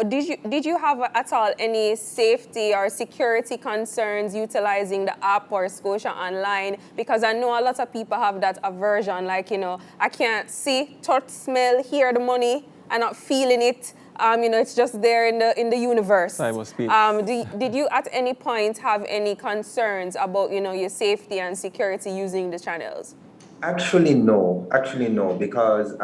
did you have at all any safety or security concerns utilizing the app or Scotia Online? Because I know a lot of people have that aversion, like, I can't see, touch, smell, hear the money, and not feeling it. It's just there in the universe. Cyberspace. Did you at any point have any concerns about your safety and security using the channels? Actually, no. Actually, no. Because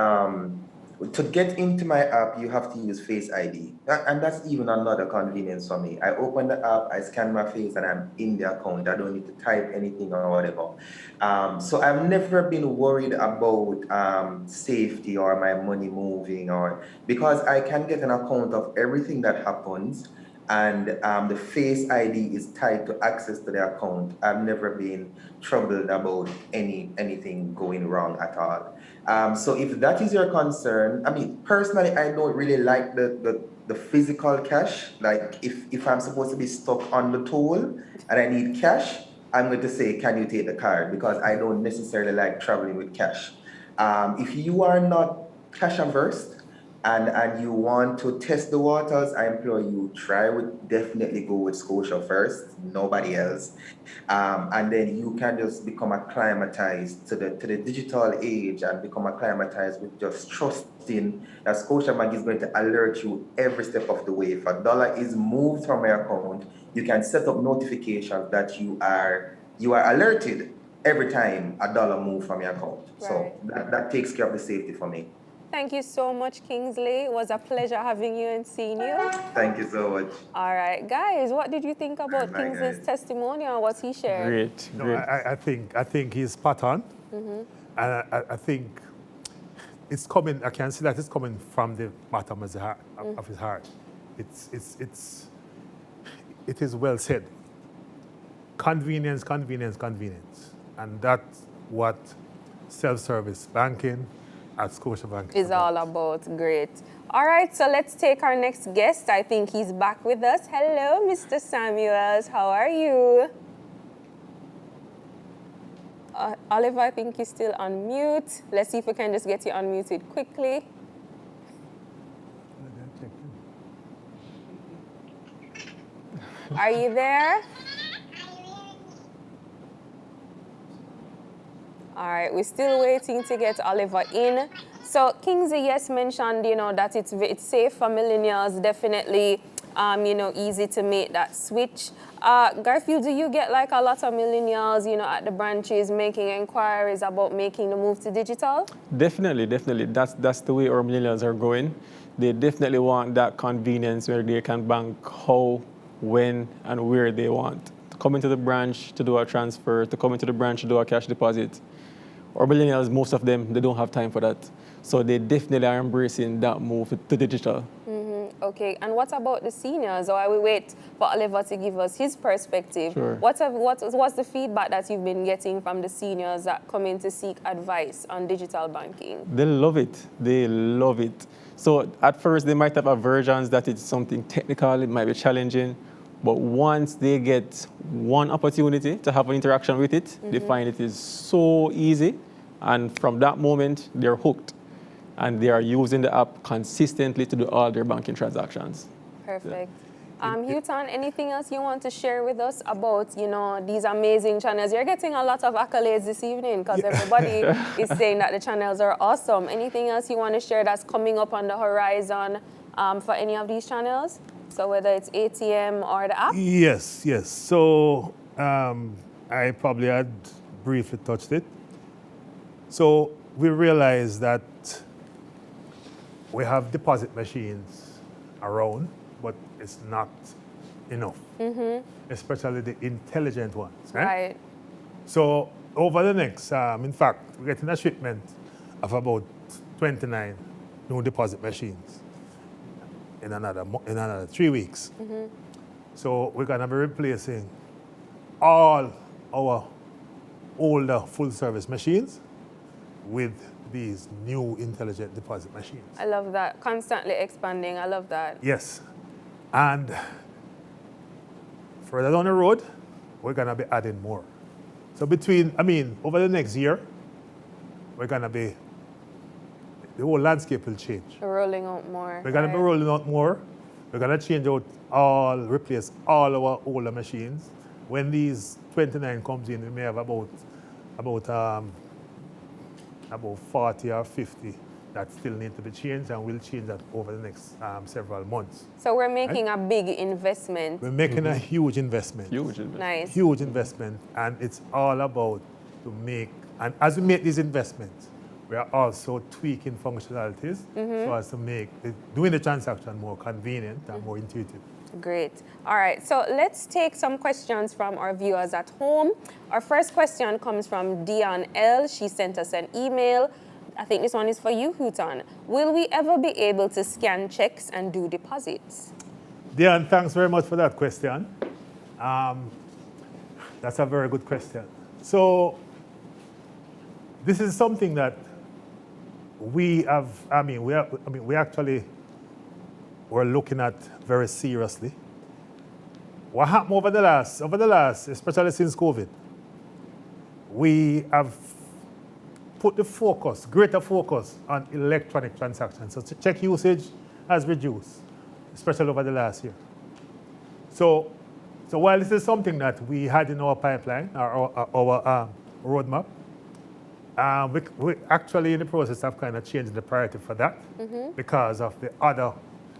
to get into my app, you have to use Face ID. And that's even another convenience for me. I open the app, I scan my face, and I'm in the account. I don't need to type anything or whatever. So I've never been worried about safety or my money moving, or because I can get an account of everything that happens. And the Face ID is tied to access to the account. I've never been troubled about anything going wrong at all. So if that is your concern, I mean, personally, I don't really like the physical cash. Like if I'm supposed to be stuck on the toll and I need cash, I'm going to say, can you take the card? Because I don't necessarily like traveling with cash. If you are not cash averse, and you want to test the waters, I implore you, definitely go with Scotia first, nobody else. And then you can just become acclimatized to the digital age and become acclimatized with just trusting that Scotiabank is going to alert you every step of the way. If $1 is moved from your account, you can set up notifications that you are alerted every time $1 moves from your account. Right. So that takes care of the safety for me. Thank you so much, Kingsley. It was a pleasure having you and seeing you. Thank you so much. All right, guys, what did you think about Bye, Kingsley's guys. testimonial, what he shared? Great, No, great. I think he's spot on. And I think it's coming, I can see that it's coming from the bottom of his heart. It is well said. Convenience, convenience, convenience. And that's what self-service banking at Scotiabank Is all about. Great. All right, so let's take our next guest. I think he's back with us. Hello, Mr. Samuels. How are you? Oliver, I think you're still on mute. Let's see if we can just get you unmuted quickly. Are you there? All right, we're still waiting to get Oliver in. So Kingsley, yes, mentioned, that it's safe for millennials, definitely, easy to make that switch. Garfield, do you get like a lot of millennials, at the branches making inquiries about making the move to digital? Definitely. That's the way our millennials are going. They definitely want that convenience where they can bank how, when, and where they want. To come into the branch to do a transfer, to come into the branch to do a cash deposit. Our millennials, most of them, they don't have time for that. So they definitely are embracing that move to digital. Okay, and what about the seniors? Or we wait for Oliver to give us his perspective. Sure. What's the feedback that you've been getting from the seniors that come in to seek advice on digital banking? They love it. So at first, they might have aversions that it's something technical, it might be challenging. But once they get one opportunity to have an interaction with it, they find it is so easy. And from that moment, they're hooked. And they are using the app consistently to do all their banking transactions. Perfect. Houghton, anything else you want to share with us about, these amazing channels? You're getting a lot of accolades this evening because everybody is saying that the channels are awesome. Anything else you want to share that's coming up on the horizon for any of these channels? So whether it's ATM or the app? Yes. So I probably had briefly touched it. So we realized that we have deposit machines around, but it's not enough, especially the intelligent ones. Right. So over the next, in fact, we're getting a shipment of about 29 new deposit machines in another 3 weeks. So we're gonna be replacing all our older full-service machines with these new intelligent deposit machines. I love that. Constantly expanding. I love that. Yes. And further down the road, we're going to be adding more. So over the next year, we're going to be, the whole landscape will change. Rolling out more. We're going to be rolling out more. We're going to change out replace all our older machines. When these 29 comes in, we may have about 40 or 50 that still need to be changed, and we'll change that over the next several months. So we're making a big investment. We're making a huge investment. Huge investment. Nice. Huge investment, and it's all about to make, and as we make these investments, we are also tweaking functionalities so as to make doing the transaction more convenient and more intuitive. Great. All right, so let's take some questions from our viewers at home. Our first question comes from Dion L. She sent us an email. I think this one is for you, Houghton. Will we ever be able to scan checks and do deposits? Dion, thanks very much for that question. That's a very good question. So this is something that we're looking at very seriously. What happened over the last, especially since COVID, we have put the greater focus on electronic transactions. So check usage has reduced, especially over the last year. So while this is something that we had in our pipeline, our roadmap, we're actually in the process of kind of changing the priority for that because of the other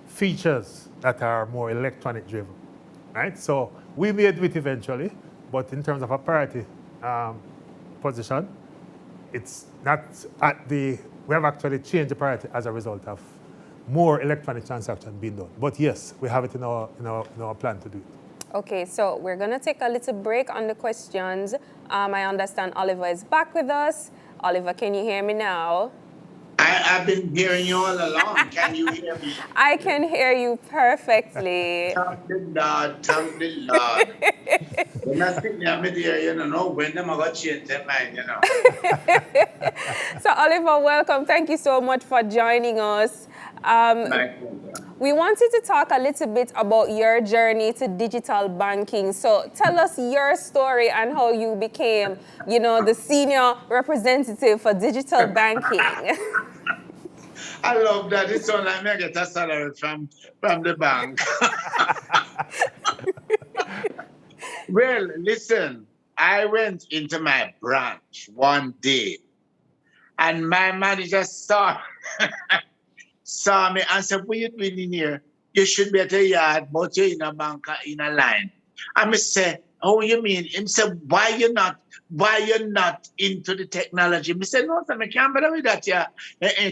features that are more electronic driven, right? So we may do it eventually, but in terms of a priority position, it's not we have actually changed the priority as a result of more electronic transactions being done. But yes, we have it in our plan to do it. Okay, so we're going to take a little break on the questions. I understand Oliver is back with us. Oliver, can you hear me now? I've been hearing you all along. Can you hear me? I can hear you perfectly. Thank the Lord, thank the Lord. When I sit there, I'm there, when them are going to change their mind, So Oliver, welcome. Thank you so much for joining us. My pleasure. We wanted to talk a little bit about your journey to digital banking. So tell us your story and how you became, the senior representative for digital banking. I love that. It's all like I get a salary from the bank. Well, listen, I went into my branch one day and my manager saw me and said, what are you doing in here? You should be at a yard, but you're in a bank in a line. And I said, how you mean? He said, why you not into the technology? I said, no, sir, I can't bother with that, yeah.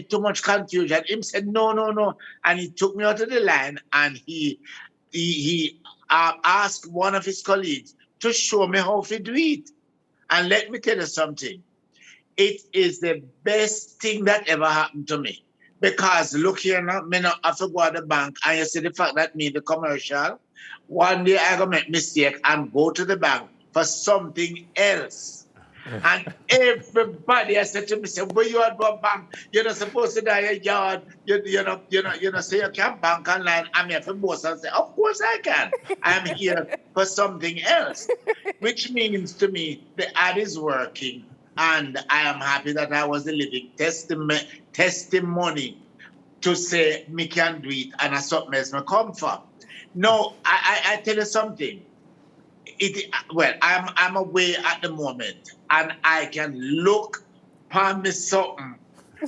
Too much confusion. He said, no. And he took me out of the line and he asked one of his colleagues to show me how to do it. And let me tell you something. It is the best thing that ever happened to me. Because look here now, me not have to go to the bank and you see the fact that me, the commercial, one day I go make mistake and go to the bank for something else. And everybody has said to me, say, where you at go bank? You're not supposed to die a yard. You know, say you can't bank online. I'm here for both and say, of course I can. I'm here for something else. Which means to me, the ad is working. And I am happy that I was the living testimony to say me can do it and that's something else me come for. No, I tell you something. I'm away at the moment and I can look upon me something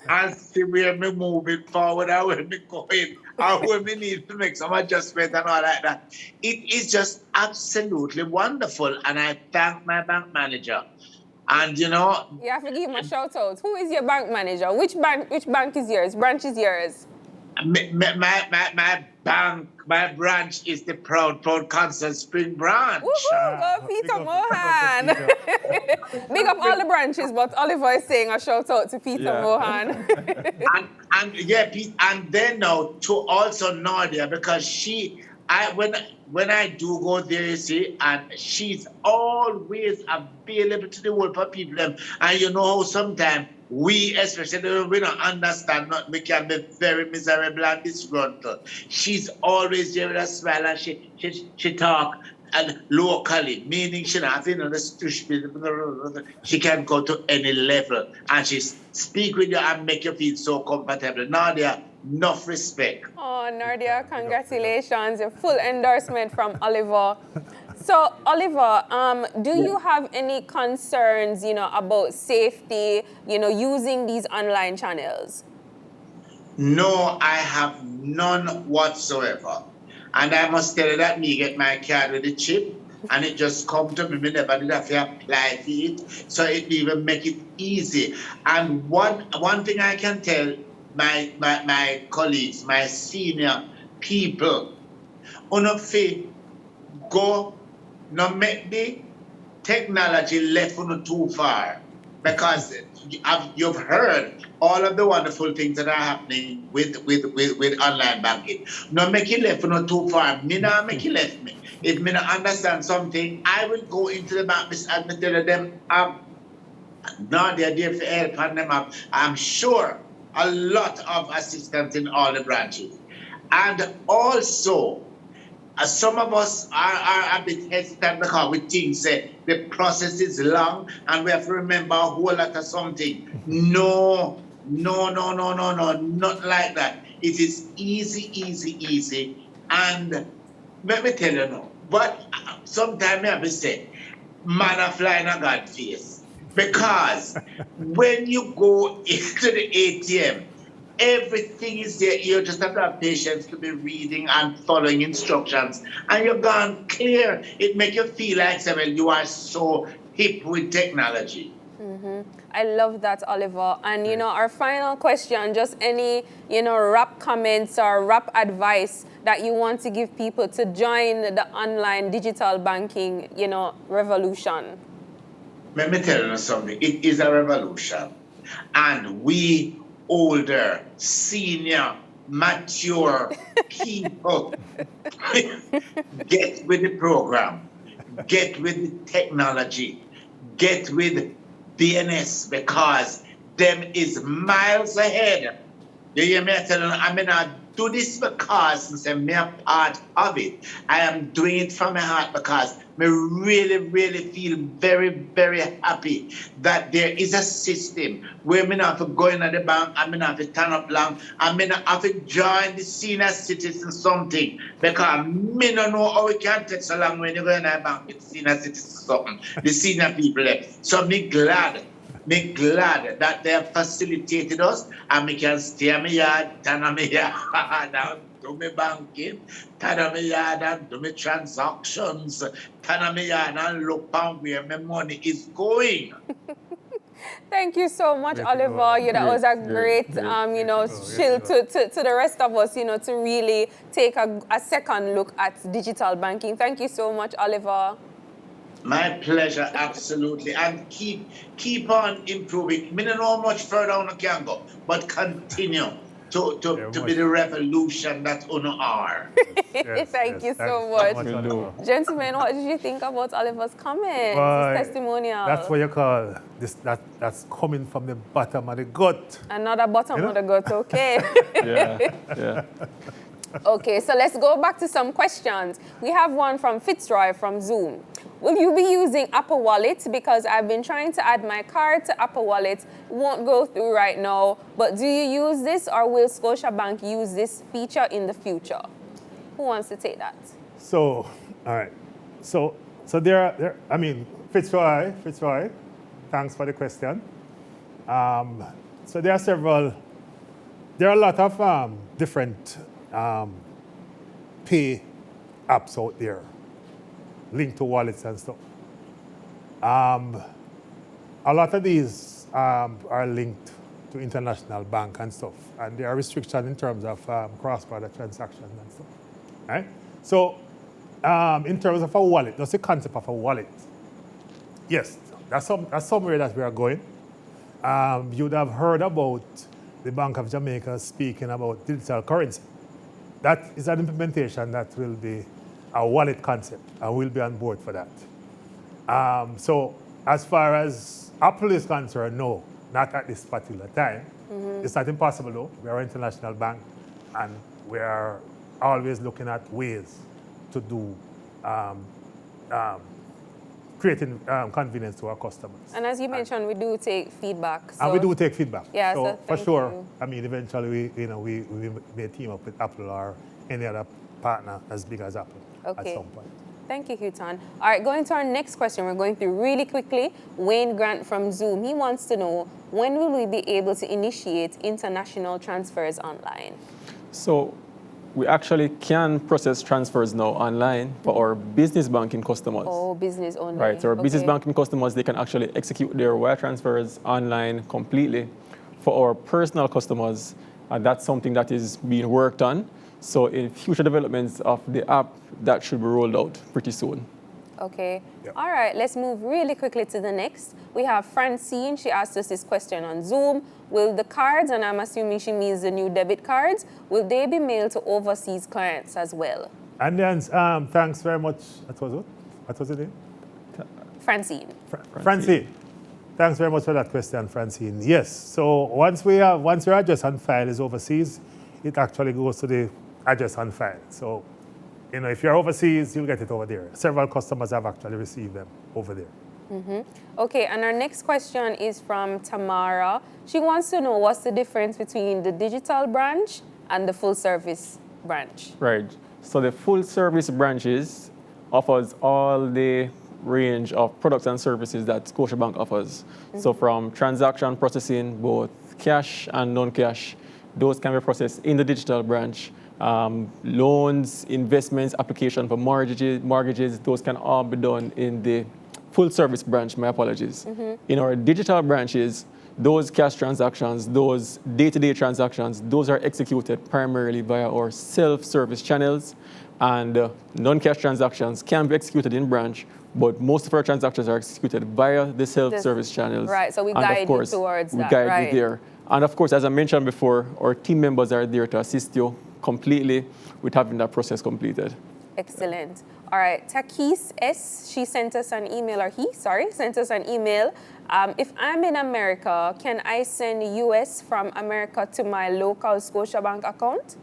and see where me moving forward or where me going or where me need to make some adjustment and all like that. It is just absolutely wonderful and I thank my bank manager. And you have to give him a shout out. Who is your bank manager? Which bank is yours? Branch is yours? My branch is the proud Constant Spring branch. Woohoo! Go Peter Mohan. Big up all the branches, but Oliver is saying a shout out to Peter Mohan. and then now to also Nadia because when I do go there, you see, and she's always available to the world for people. And you know how sometimes we, especially when we don't understand, we can be very miserable and disgruntled. She's always there with a smile and she talk and locally, meaning she can go to any level and she speak with you and make you feel so comfortable. Nadia, enough respect. Oh, Nadia, congratulations. A full endorsement from Oliver. So, Oliver, do you have any concerns, about safety, using these online channels? No, I have none whatsoever. And I must tell you that me get my card with the chip and it just come to me. Me never did have to apply for it. So it even make it easy. And one thing I can tell my colleagues, my senior people, unofi go no make the technology left too far. Because you've heard all of the wonderful things that are happening with online banking. No make it left not too far. Me not make it left me. If me not understand something, I will go into the bank and me tell them, now they're there for help on them up. I'm sure a lot of assistance in all the branches. And also, some of us are a bit hesitant because we think the process is long and we have to remember a whole lot of something. No, not like that. It is easy. And let me tell you now, but sometimes I have to say, man a fly in a God face. Because when you go into the ATM, everything is there. You just have to have patience to be reading and following instructions. And you're gone clear. It makes you feel like, you are so hip with technology. Mm-hmm. I love that, Oliver. And, our final question, just any, wrap comments or wrap advice that you want to give people to join the online digital banking, revolution. Let me tell you something. It is a revolution. And we older, senior, mature people get with the program, get with the technology, get with DNS because them is miles ahead. You hear me telling you, I mean, I do this because I'm a part of it. I am doing it from my heart because I really feel very, very happy that there is a system where I'm not have to go in at the bank, I'm not have to turn up long, I'm not have to join the senior citizen something because I don't know how we can take so long when you go in the bank with senior citizen something, the senior people there. So I'm glad that they have facilitated us and we can stay in my yard, turn on my yard, and do my banking, turn on my yard and do my transactions, turn on my yard and look on where my money is going. Thank you so much, Oliver. That was a great, shield to the rest of us, to really take a second look at digital banking. Thank you so much, Oliver. My pleasure, absolutely. And keep on improving. I don't know how much further on I can go, but continue to be the revolution that UNO are. Thank you so much. Gentlemen, what did you think about Oliver's comments, his testimonial? That's what you call this. That's coming from the bottom of the gut. Another bottom of the gut, okay. Yeah. Okay, so let's go back to some questions. We have one from Fitzroy from Zoom. Will you be using Apple Wallet? Because I've been trying to add my card to Apple Wallet. It won't go through right now. But do you use this or will Scotiabank use this feature in the future? Who wants to take that? So, all right. So there. I mean, Fitzroy, thanks for the question. So there are a lot of different pay apps out there linked to wallets and stuff. A lot of these are linked to international bank and stuff, and there are restrictions in terms of cross-border transactions and stuff. Right? So, in terms of a wallet, that's the concept of a wallet. Yes, that's somewhere that we are going. You'd have heard about the Bank of Jamaica speaking about digital currency. That is an implementation that will be a wallet concept, and we'll be on board for that. So as far as Apple is concerned, no, not at this particular time. Mm-hmm. It's not impossible though. We are an international bank, and we are always looking at ways to do creating convenience to our customers. And as you mentioned, we do take feedback. And we do take feedback. Yeah, so so for thank sure, you. I mean, eventually, we may team up with Apple or any other partner as big as Apple at Okay. some point. Thank you, Huton. All right, going to our next question. We're going through really quickly. Wayne Grant from Zoom. He wants to know, when will we be able to initiate international transfers online? So we actually can process transfers now online for our business banking customers. Oh, business only. Right, so our business Okay. banking customers, they can actually execute their wire transfers online completely. For our personal customers, that's something that is being worked on. So in future developments of the app, that should be rolled out pretty soon. Okay. Yep. All right, let's move really quickly to the next. We have Francine. She asked us this question on Zoom. Will the cards, and I'm assuming she means the new debit cards, will they be mailed to overseas clients as well? And then, thanks very much. What was it name? Francine. Francine. Thanks very much for that question, Francine. Yes, so once your address on file is overseas, it actually goes to the address on file. So, if you're overseas, you'll get it over there. Several customers have actually received them over there. Okay, and our next question is from Tamara. She wants to know what's the difference between the digital branch and the full service branch. Right, so the full service branches offers all the range of products and services that Scotiabank offers. So from transaction processing, both cash and non-cash, those can be processed in the digital branch. Loans, investments, application for mortgages, those can all be done in the full service branch, my apologies. In our digital branches, those cash transactions, those day-to-day transactions, those are executed primarily via our self-service channels, and non-cash transactions can be executed in branch, but most of our transactions are executed via the self-service channels. Right, so we And guide of course, you towards we that, guide right. you there. And of course, as I mentioned before, our team members are there to assist you completely with having that process completed. Excellent. All right, Takis S, she sent us an email, sent us an email. If I'm in America, can I send US from America to my local Scotiabank account?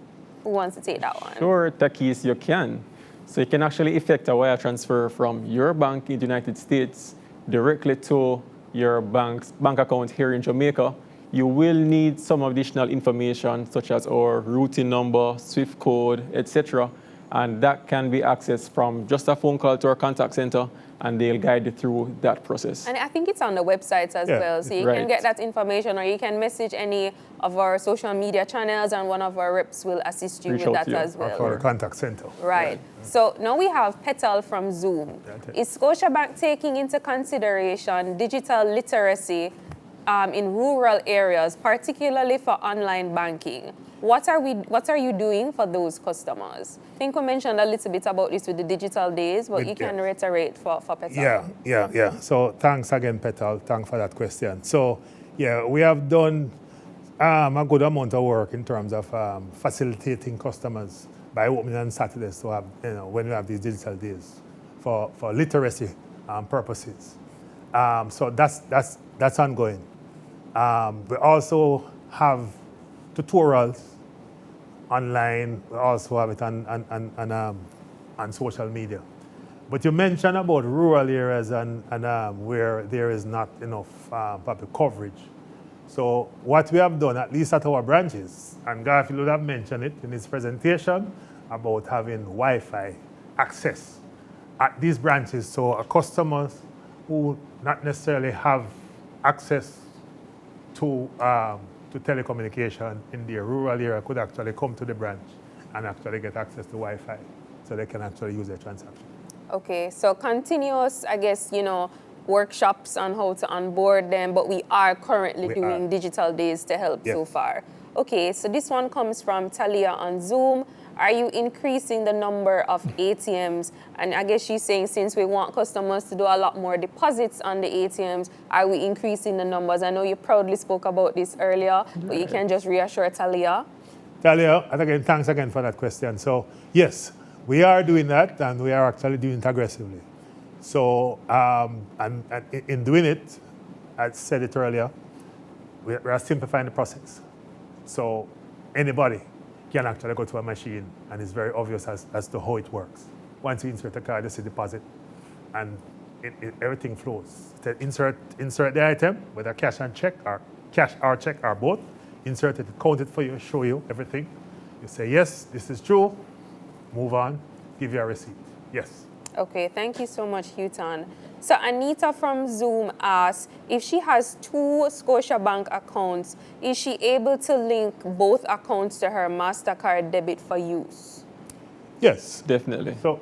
Who wants to take that one? Sure, Takis, you can. So you can actually effect a wire transfer from your bank in the United States directly to your bank account here in Jamaica. You will need some additional information such as our routing number, SWIFT code, etc. And that can be accessed from just a phone call to our contact center, and they'll guide you through that process. And I think it's on the websites as well, so you can Right. get that information, or you can message any of our social media channels, and one of our reps will assist you Reach with out that to you. as Or well. for the contact center. Right. So now we have Petal from Zoom. Okay. Is Scotiabank taking into consideration digital literacy in rural areas, particularly for online banking? What are you doing for those customers? I think we mentioned a little bit about this with the digital days, but you can reiterate for Petal. Yeah. So thanks again, Petal. Thanks for that question. So yeah, we have done a good amount of work in terms of facilitating customers by opening on Saturdays to have, when we have these digital days for literacy purposes. So that's ongoing. We also have tutorials online. We also have it on social media. But you mentioned about rural areas and where there is not enough public coverage. So what we have done, at least at our branches, and Garfield would have mentioned it in his presentation about having Wi-Fi access at these branches. So customers who not necessarily have access to telecommunication in their rural area could actually come to the branch and actually get access to Wi-Fi, so they can actually use their transaction. Okay, so continuous, I guess, workshops on how to onboard them, but we are currently doing digital days to help so far. Okay, so this one comes from Talia on Zoom. Are you increasing the number of ATMs? And I guess she's saying, since we want customers to do a lot more deposits on the ATMs, are we increasing the numbers? I know you proudly spoke about this earlier, but you can just reassure Talia. Talia, and again, thanks again for that question. So yes, we are doing that, and we are actually doing it aggressively. So, and in doing it, I said it earlier, we are simplifying the process. So anybody can actually go to a machine, and it's very obvious as to how it works. Once you insert a card, you see deposit, and everything flows. So insert the item, whether cash and check or cash or check or both. Insert it, count it for you, show you everything. You say, yes, this is true. Move on, give you a receipt. Yes. Okay, thank you so much, Houghton. So Anita from Zoom asks, if she has 2 Scotiabank accounts, is she able to link both accounts to her MasterCard debit for use? Yes. Definitely. So,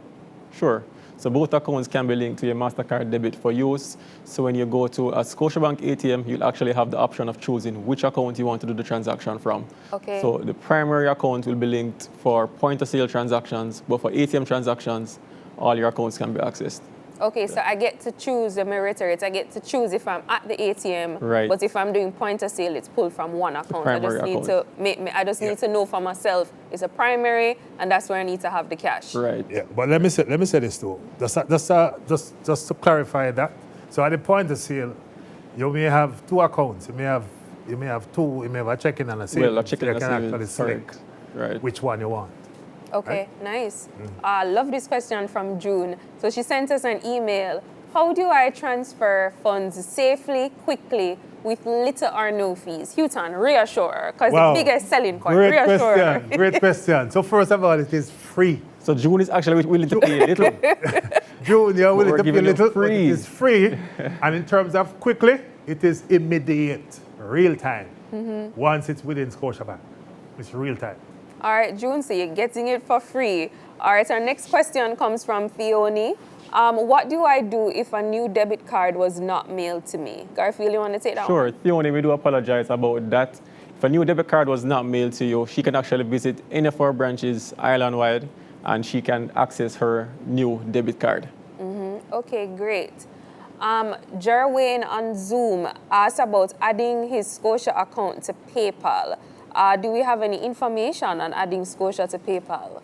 Sure. So both accounts can be linked to your MasterCard debit for use. So when you go to a Scotiabank ATM, you'll actually have the option of choosing which account you want to do the transaction from. Okay. So the primary account will be linked for point-of-sale transactions, but for ATM transactions, all your accounts can be accessed. Okay, so I get to choose the reiterate. I get to choose if I'm at the ATM, Right. but if I'm doing point of sale, it's pulled from one account. I just primary need to need to know for myself it's a primary, and that's where I need to have the cash. Right. yeah, but let me say this too. Just to clarify that. So at the point of sale, you may have 2 accounts. You may have a checking and a savings. Well, a checking you and a can actually savings, select correct. Right. which one you want. Okay, nice. I love this question from June. So she sent us an email. How do I transfer funds safely, quickly, with little or no fees? Houghton, reassure her, because Wow. the biggest selling point. Great Reassure her. question. Great question. So first of all, it is free. So June is actually willing to pay a little. June, you're willing we're to pay a giving you little, but free. it is free. And in terms of quickly, it is immediate, real time. Once it's within Scotiabank, it's real time. All right, June, so you're getting it for free. All right, our next question comes from Theoni. What do I do if a new debit card was not mailed to me? Garfield, you want to take that one? Sure, Theoni, we do apologize about that. If a new debit card was not mailed to you, she can actually visit any of our branches island-wide, and she can access her new debit card. Okay, great. Jerwayne on Zoom asked about adding his Scotia account to PayPal. Do we have any information on adding Scotia to PayPal?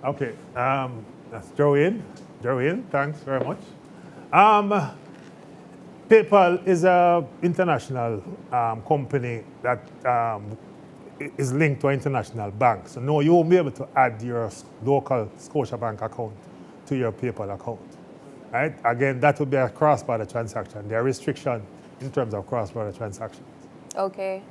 Okay, that's Joanne. Joanne, thanks very much. PayPal is an international company that is linked to an international bank. So no, you won't be able to add your local Scotiabank account to your PayPal account. Right? Again, that would be a cross-border transaction. There are restrictions in terms of cross-border transactions. Okay,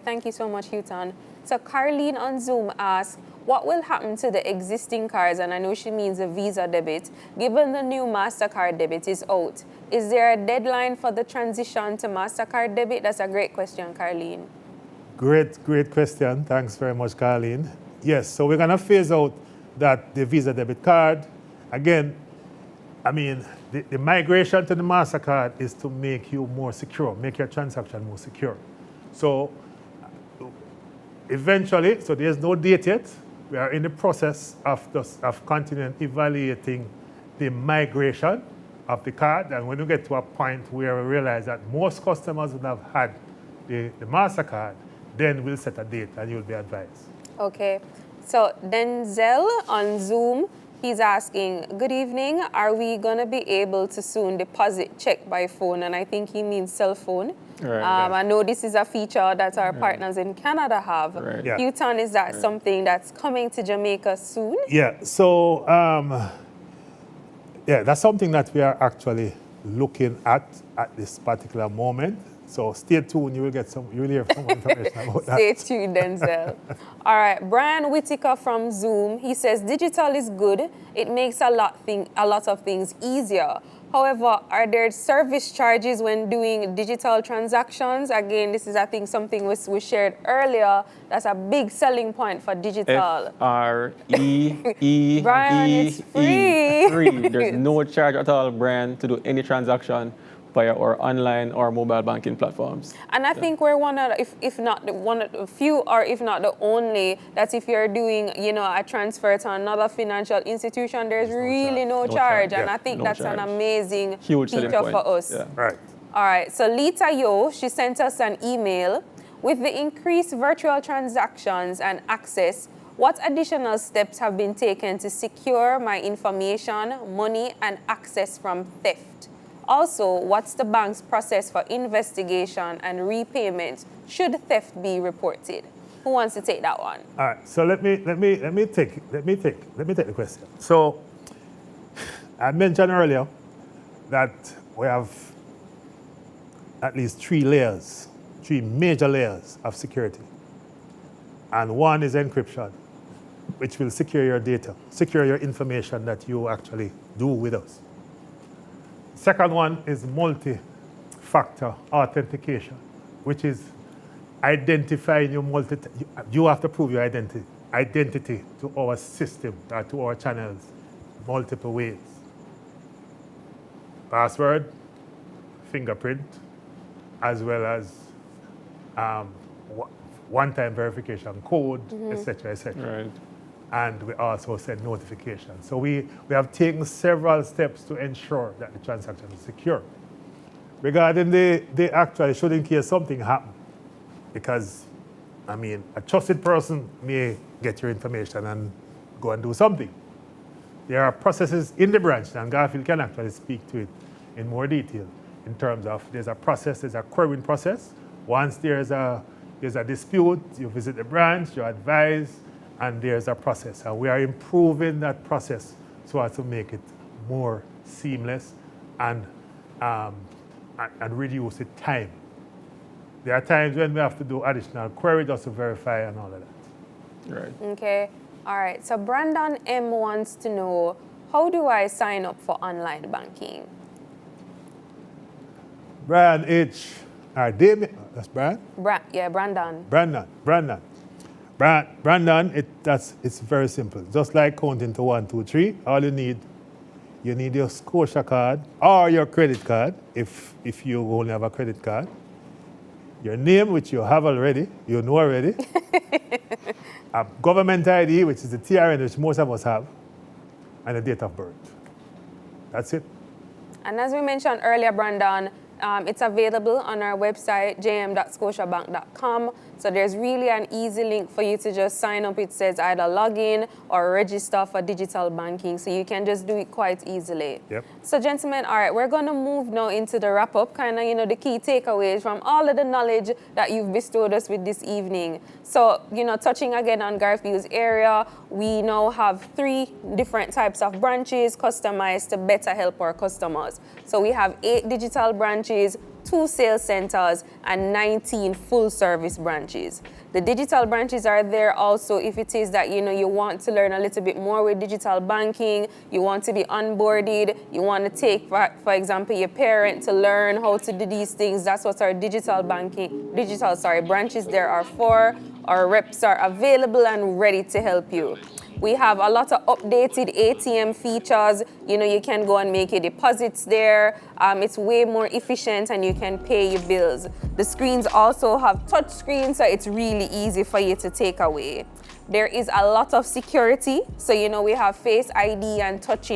thank you so much, Houghton. So Carlene on Zoom asks, what will happen to the existing cards, and I know she means a Visa debit, given the new MasterCard debit is out? Is there a deadline for the transition to MasterCard debit? That's a great question, Carlene. Great question. Thanks very much, Carlene. Yes, so we're going to phase out the Visa debit card. Again, I mean, the migration to the MasterCard is to make you more secure, make your transaction more secure. So eventually, so there's no date yet. We are in the process of continuing evaluating the migration of the card. And when we get to a point where we realize that most customers would have had the MasterCard, then we'll set a date and you'll be advised. Okay, so Denzel on Zoom, he's asking, good evening, are we going to be able to soon deposit check by phone? And I think he means cell phone. Right. I know this is a feature that our partners in Canada have. Right. Yeah. Houghton, is that something that's coming to Jamaica soon? Yeah, so that's something that we are actually looking at this particular moment. So stay tuned, you will hear some information about that. Stay tuned, Denzel. All right, Brian Whitaker from Zoom, he says digital is good. It makes a lot of things easier. However, are there service charges when doing digital transactions? Again, this is, I think, something we shared earlier. That's a big selling point for digital. F-R-E-E-E-E. Brian, it's free. Free. There's no charge at all, Brian, to do any transaction via our online or mobile banking platforms. And I think we're one of, if not the one of the few, or if not the only, that if you're doing, a transfer to another financial institution, there's really no charge. And Yeah, I think no that's charge. an amazing Huge selling feature point. for us. Yeah. Right. All right, so Lita Yo, she sent us an email. With the increased virtual transactions and access, what additional steps have been taken to secure my information, money, and access from theft? Also, what's the bank's process for investigation and repayment should theft be reported? Who wants to take that one? All right. So let me take the question. So I mentioned earlier that we have at least 3 major layers of security. And one is encryption, which will secure your data, secure your information that you actually do with us. Second one is multi-factor authentication, which is identifying you have to prove your identity to our system or to our channels multiple ways. Password, fingerprint, as well as one-time verification code, etc., etc. Right. And we also send notifications. So we have taken several steps to ensure that the transaction is secure. Regarding the actual, should in case something happen, because, I mean, a trusted person may get your information and go and do something. There are processes in the branch, and Garfield can actually speak to it in more detail in terms of there's a querying process. Once there's a dispute, you visit the branch, you advise, and there's a process. And we are improving that process so as to make it more seamless and reduce the time. There are times when we have to do additional query just to verify and all of that. Right. Okay. All right. So Brandon M wants to know, how do I sign up for online banking? Brian H. That's Brian? Brandon. Brandon, it's very simple. Just like counting to 1, 2, 3, all you need your Scotia card or your credit card, if you only have a credit card. Your name, which you have already, you know already. A government ID, which is the TRN, which most of us have, and a date of birth. That's it. And as we mentioned earlier, Brandon, it's available on our website, jm.scotiabank.com. So there's really an easy link for you to just sign up. It says either log in or register for digital banking. So you can just do it quite easily. Yep. So gentlemen, all right, we're going to move now into the wrap-up, kind of, the key takeaways from all of the knowledge that you've bestowed us with this evening. So, touching again on Garfield's area, we now have 3 different types of branches customized to better help our customers. So we have 8 digital branches, 2 sales centers, and 19 full-service branches. The digital branches are there also if it is that, you want to learn a little bit more with digital banking, you want to be onboarded, you want to take, for example, your parent to learn how to do these things. That's what our branches there are for. Our reps are available and ready to help you. We have a lot of updated ATM features. You can go and make your deposits there. It's way more efficient and you can pay your bills. The screens also have touch screens, so it's really easy for you to take away. There is a lot of security. So, we have Face ID and Touch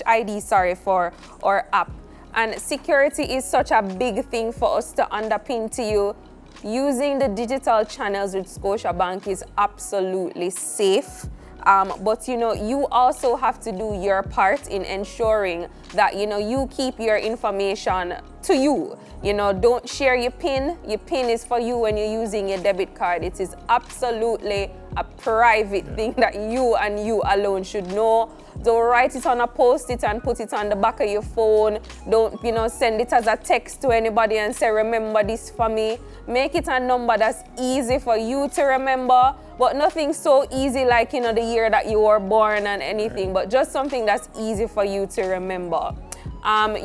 ID for our app. And security is such a big thing for us to underpin to you. Using the digital channels with Scotiabank is absolutely safe. But you also have to do your part in ensuring that you keep your information to you. Don't share your PIN. Your PIN is for you when you're using your debit card. It is absolutely a private thing that you and you alone should know. Don't write it on a post-it and put it on the back of your phone. Don't, send it as a text to anybody and say, remember this for me. Make it a number that's easy for you to remember, but nothing so easy like, the year that you were born and anything, but just something that's easy for you to remember.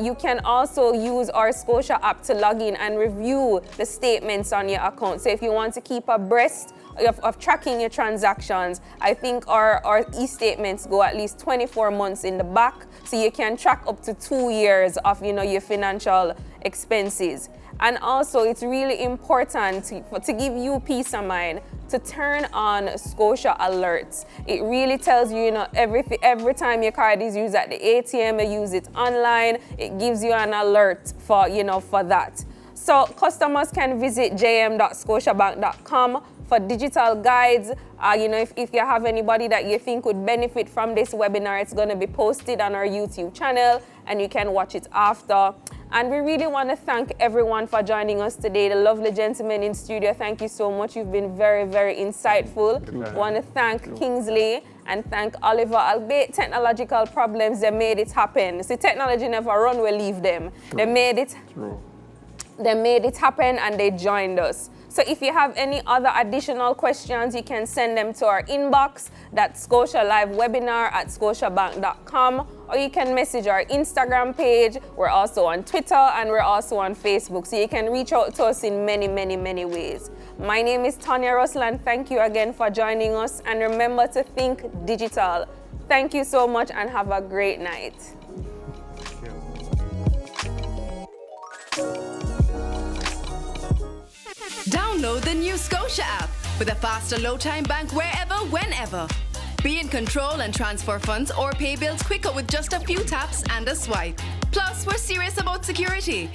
You can also use our Scotia app to log in and review the statements on your account. So if you want to keep abreast of tracking your transactions, I think our e-statements go at least 24 months in the back, so you can track up to 2 years of your financial expenses. And also, it's really important to give you peace of mind to turn on Scotia alerts. It really tells you, every time your card is used at the ATM, you use it online, it gives you an alert for that. So customers can visit jm.scotiabank.com for digital guides. If you have anybody that you think would benefit from this webinar, it's going to be posted on our YouTube channel and you can watch it after. And we really want to thank everyone for joining us today. The lovely gentlemen in studio, thank you so much. You've been very, very insightful. Want to thank Kingsley and thank Oliver. Albeit technological problems, they made it happen. See, technology never run, we leave them. True. They made it. True. They made it happen and they joined us. So if you have any other additional questions, you can send them to our inbox, that's ScotiaLive webinar@scotiabank.com, or you can message our Instagram page. We're also on Twitter and we're also on Facebook. So you can reach out to us in many, many, many ways. My name is Tanya Russell and thank you again for joining us. And remember to think digital. Thank you so much and have a great night. Download the new Scotia app with a faster low-time bank wherever, whenever. Be in control and transfer funds or pay bills quicker with just a few taps and a swipe. Plus, we're serious about security.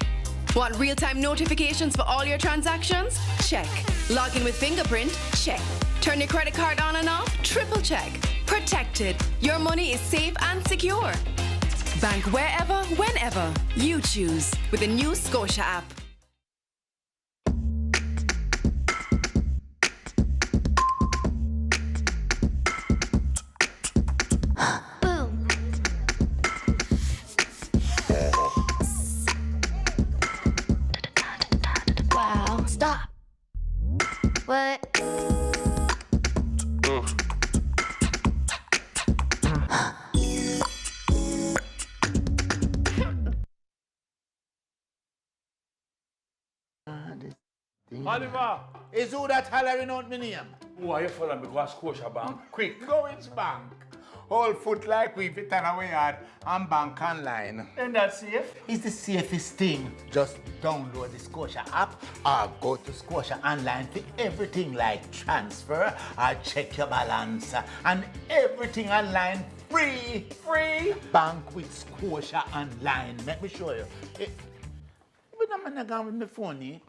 Want real-time notifications for all your transactions? Check. Log in with fingerprint? Check. Turn your credit card on and off? Triple check. Protected. Your money is safe and secure. Bank wherever, whenever. You choose with the new Scotia app. Wow. Stop. What? Oliver, Is who that hollering out my name? who are you following? Because Scotiabank. Quick, go which bank? Whole foot like we fit on our yard and bank online. Ain't that safe? It's the safest thing. Just download the Scotia app or go to Scotia Online for everything like transfer or check your balance and everything online free. Free. Bank with Scotia Online. Let me show you. But I'm not going with my phone.